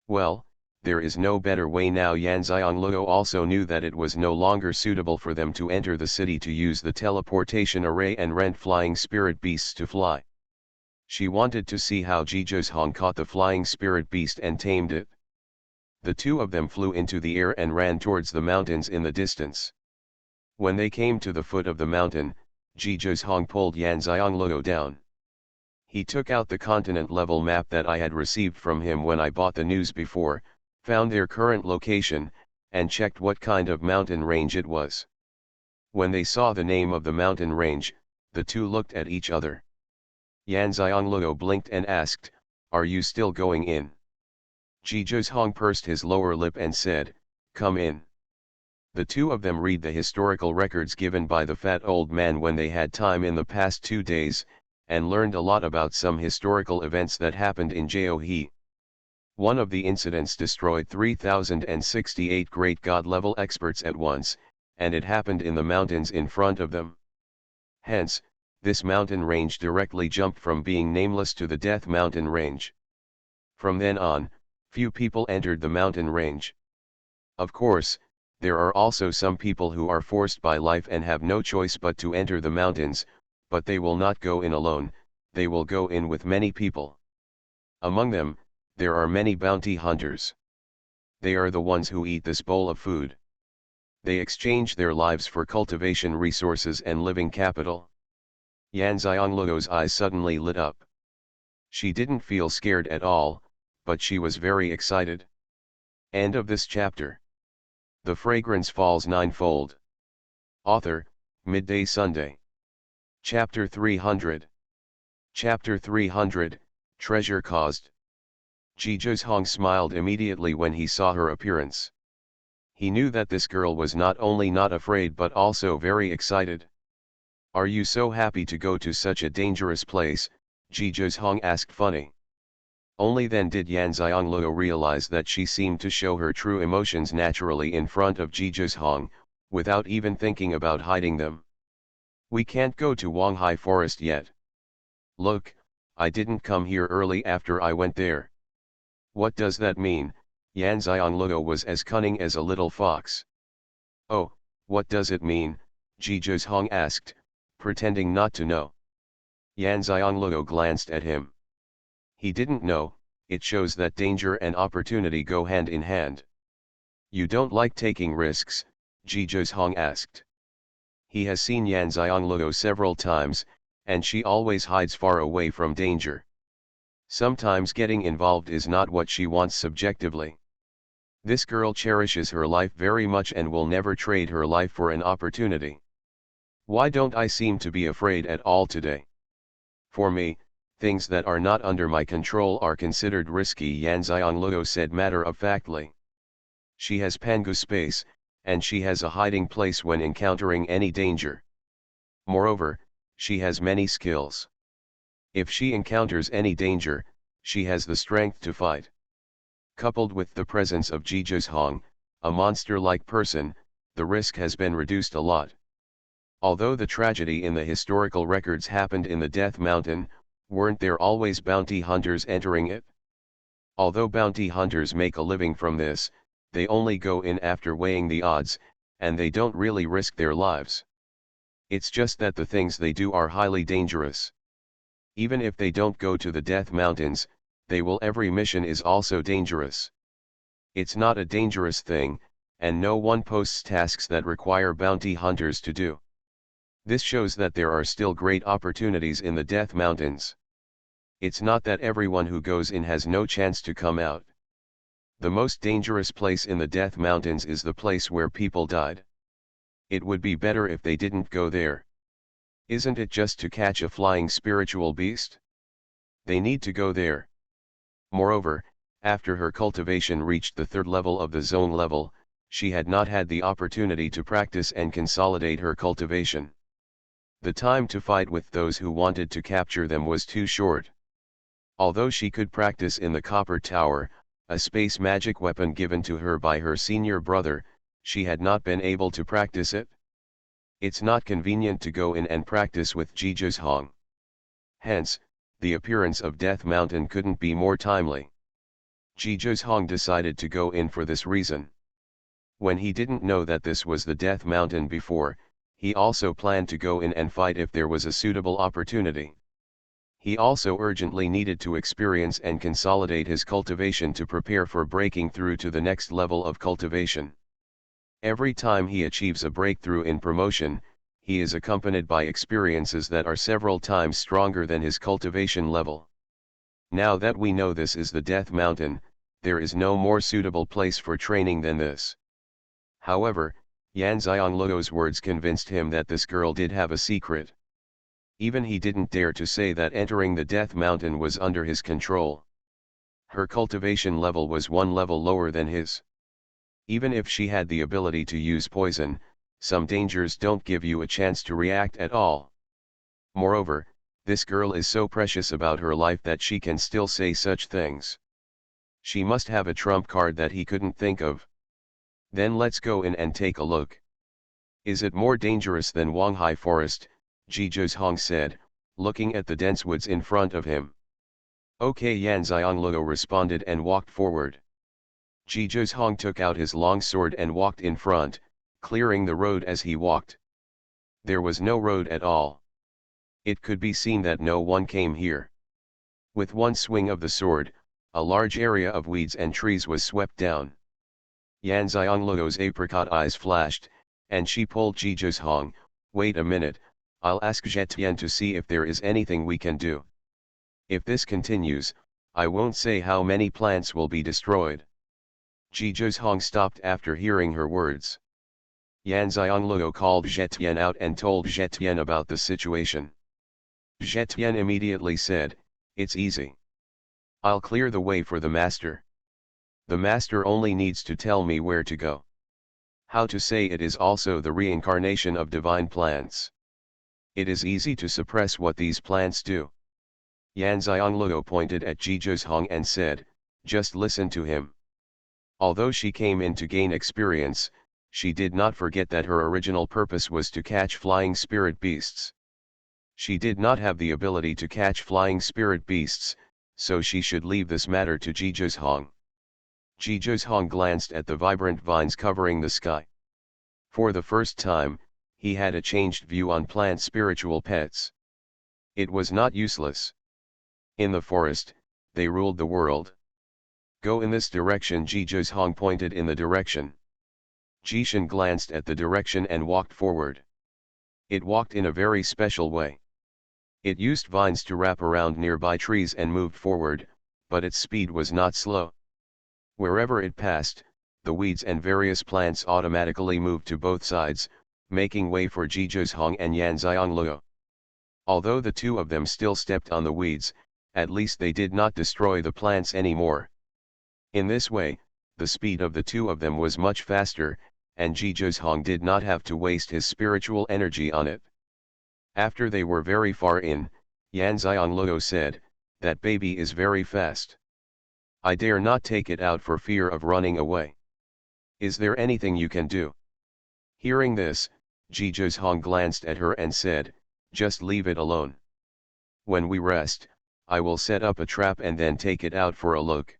Well, there is no better way now. Xianxia also knew that it was no longer suitable for them to enter the city to use the teleportation array and rent flying spirit beasts to fly. She wanted to see how Zhizhikong caught the flying spirit beast and tamed it. The two of them flew into the air and ran towards the mountains in the distance. When they came to the foot of the mountain, Zhizhikong pulled Xianxia down. He took out the continent-level map that I had received from him when I bought the news before, found their current location, and checked what kind of mountain range it was. When they saw the name of the mountain range, the two looked at each other. Xianxia blinked and asked, "Are you still going in?" Zhizhikong pursed his lower lip and said, "Come in." The two of them read the historical records given by the fat old man when they had time in the past 2 days, and learned a lot about some historical events that happened in Jiaohe. One of the incidents destroyed 3068 great god-level experts at once, and it happened in the mountains in front of them. Hence, this mountain range directly jumped from being nameless to the Death Mountain range. From then on, few people entered the mountain range. Of course, There are also some people who are forced by life and have no choice but to enter the mountains, but they will not go in alone, they will go in with many people. Among them, there are many bounty hunters. They are the ones who eat this bowl of food. They exchange their lives for cultivation resources and living capital. Yan Xiangluo's eyes suddenly lit up. She didn't feel scared at all, but she was very excited. End of this chapter. The Fragrance Falls Ninefold. Author, Midday Sunday. Chapter 300. Chapter 300, Treasure Caused. Xuanhuan smiled immediately when he saw her appearance. He knew that this girl was not only not afraid but also very excited. "Are you so happy to go to such a dangerous place?" Xuanhuan asked funny. Only then did Yan Xiangluo realize that she seemed to show her true emotions naturally in front of Xuanhuan, without even thinking about hiding them. "We can't go to Wanghai Forest yet. Look, I didn't come here early after I went there." "What does that mean?" Yan Xiangluo was as cunning as a little fox. "Oh, what does it mean?" Xuanhuan asked, pretending not to know. Yan Xiangluo glanced at him. He didn't know. It shows that danger and opportunity go hand in hand. "You don't like taking risks?" Xuanhuan asked. He has seen Yan Xiangluo several times, and she always hides far away from danger. Sometimes getting involved is not what she wants subjectively. This girl cherishes her life very much and will never trade her life for an opportunity. "Why don't I seem to be afraid at all today? For me, things that are not under my control are considered risky," Yan Xiangluo said matter-of-factly. She has Pangu space, and she has a hiding place when encountering any danger. Moreover, she has many skills. If she encounters any danger, she has the strength to fight. Coupled with the presence of Xuanhuan, a monster-like person, the risk has been reduced a lot. Although the tragedy in the historical records happened in the Death Mountain, weren't there always bounty hunters entering it? Although bounty hunters make a living from this, they only go in after weighing the odds, and they don't really risk their lives. It's just that the things they do are highly dangerous. Even if they don't go to the Death Mountains, every mission is also dangerous. It's not a dangerous thing, and no one posts tasks that require bounty hunters to do. This shows that there are still great opportunities in the Death Mountains. It's not that everyone who goes in has no chance to come out. The most dangerous place in the Death Mountains is the place where people died. It would be better if they didn't go there. Isn't it just to catch a flying spiritual beast? They need to go there. Moreover, after her cultivation reached the third level of the zone level, she had not had the opportunity to practice and consolidate her cultivation. The time to fight with those who wanted to capture them was too short. Although she could practice in the Copper Tower, a space magic weapon given to her by her senior brother, she had not been able to practice it. It's not convenient to go in and practice with Xuanhuan. Hence, the appearance of Death Mountain couldn't be more timely. Xuanhuan decided to go in for this reason. When he didn't know that this was the Death Mountain before, he also planned to go in and fight if there was a suitable opportunity. He also urgently needed to experience and consolidate his cultivation to prepare for breaking through to the next level of cultivation. Every time he achieves a breakthrough in promotion, he is accompanied by experiences that are several times stronger than his cultivation level. Now that we know this is the Death Mountain, there is no more suitable place for training than this. However, Yan Xiangluo's words convinced him that this girl did have a secret. Even he didn't dare to say that entering the Death Mountain was under his control. Her cultivation level was one level lower than his. Even if she had the ability to use poison, some dangers don't give you a chance to react at all. Moreover, this girl is so precious about her life that she can still say such things. She must have a trump card that he couldn't think of. Then let's go in and take a look. Is it more dangerous than Wanghai Forest? Xuanhuan said, looking at the dense woods in front of him. Okay, Yan Xiangluo responded and walked forward. Xuanhuan took out his long sword and walked in front, clearing the road as he walked. There was no road at all. It could be seen that no one came here. With one swing of the sword, a large area of weeds and trees was swept down. Yan Xiangluo's apricot eyes flashed, and she pulled Xuanhuan, "Wait a minute, I'll ask Zetian to see if there is anything we can do. If this continues, I won't say how many plants will be destroyed." Xuanhuan stopped after hearing her words. Yan Xiangluo called Zetian out and told Zetian about the situation. Zetian immediately said, "It's easy. I'll clear the way for the master. The master only needs to tell me where to go. How to say it is also the reincarnation of divine plants. It is easy to suppress what these plants do." Yan Xiangluo pointed at Xuanhuan and said, "Just listen to him." Although she came in to gain experience, she did not forget that her original purpose was to catch flying spirit beasts. She did not have the ability to catch flying spirit beasts, so she should leave this matter to Xuanhuan. Xuanhuan glanced at the vibrant vines covering the sky. For the first time, he had a changed view on plant spiritual pets. It was not useless. In the forest, they ruled the world. "Go in this direction." Xuanhuan pointed in the direction. Jishan glanced at the direction and walked forward. It walked in a very special way. It used vines to wrap around nearby trees and moved forward, but its speed was not slow. Wherever it passed, the weeds and various plants automatically moved to both sides, making way for Xuanhuan and Yan Xiangluo. Although the two of them still stepped on the weeds, at least they did not destroy the plants anymore. In this way, the speed of the two of them was much faster, and Xuanhuan did not have to waste his spiritual energy on it. After they were very far in, Yan Xiangluo said, "That baby is very fast. I dare not take it out for fear of running away. Is there anything you can do?" Hearing this, Xuanhuan glanced at her and said, "Just leave it alone. When we rest, I will set up a trap and then take it out for a look."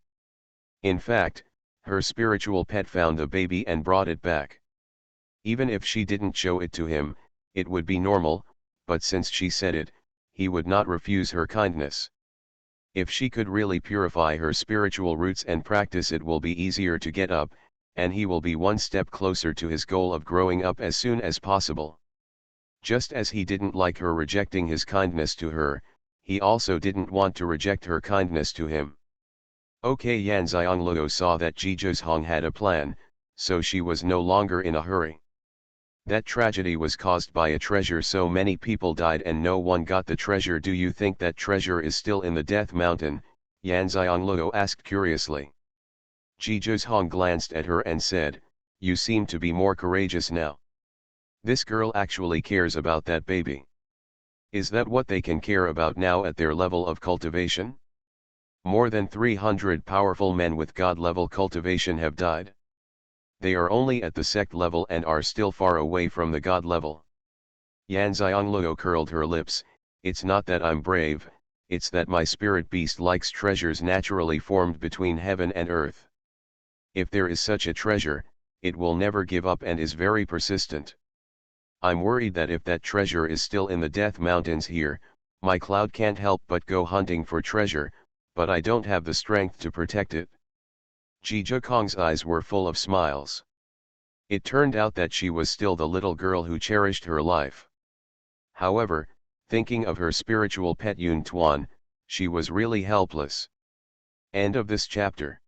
In fact, her spiritual pet found the baby and brought it back. Even if she didn't show it to him, it would be normal, but since she said it, he would not refuse her kindness. If she could really purify her spiritual roots and practice, it will be easier to get up, and he will be one step closer to his goal of growing up as soon as possible. Just as he didn't like her rejecting his kindness to her, he also didn't want to reject her kindness to him. Okay, Yan Xiangluo saw that Xuanhuan had a plan, so she was no longer in a hurry. That tragedy was caused by a treasure, so many people died and no one got the treasure. "Do you think that treasure is still in the Death Mountain?" Yan Xiangluo asked curiously. Xuanhuan glanced at her and said, "You seem to be more courageous now. This girl actually cares about that baby. Is that what they can care about now at their level of cultivation? More than 300 powerful men with God-level cultivation have died. They are only at the sect level and are still far away from the God level." Yan Xiangluo curled her lips, "It's not that I'm brave, it's that my spirit beast likes treasures naturally formed between heaven and earth. If there is such a treasure, it will never give up and is very persistent. I'm worried that if that treasure is still in the Death Mountains here, my cloud can't help but go hunting for treasure, but I don't have the strength to protect it." Xuanhuan's eyes were full of smiles. It turned out that she was still the little girl who cherished her life. However, thinking of her spiritual pet Yun Tuan, she was really helpless. End of this chapter.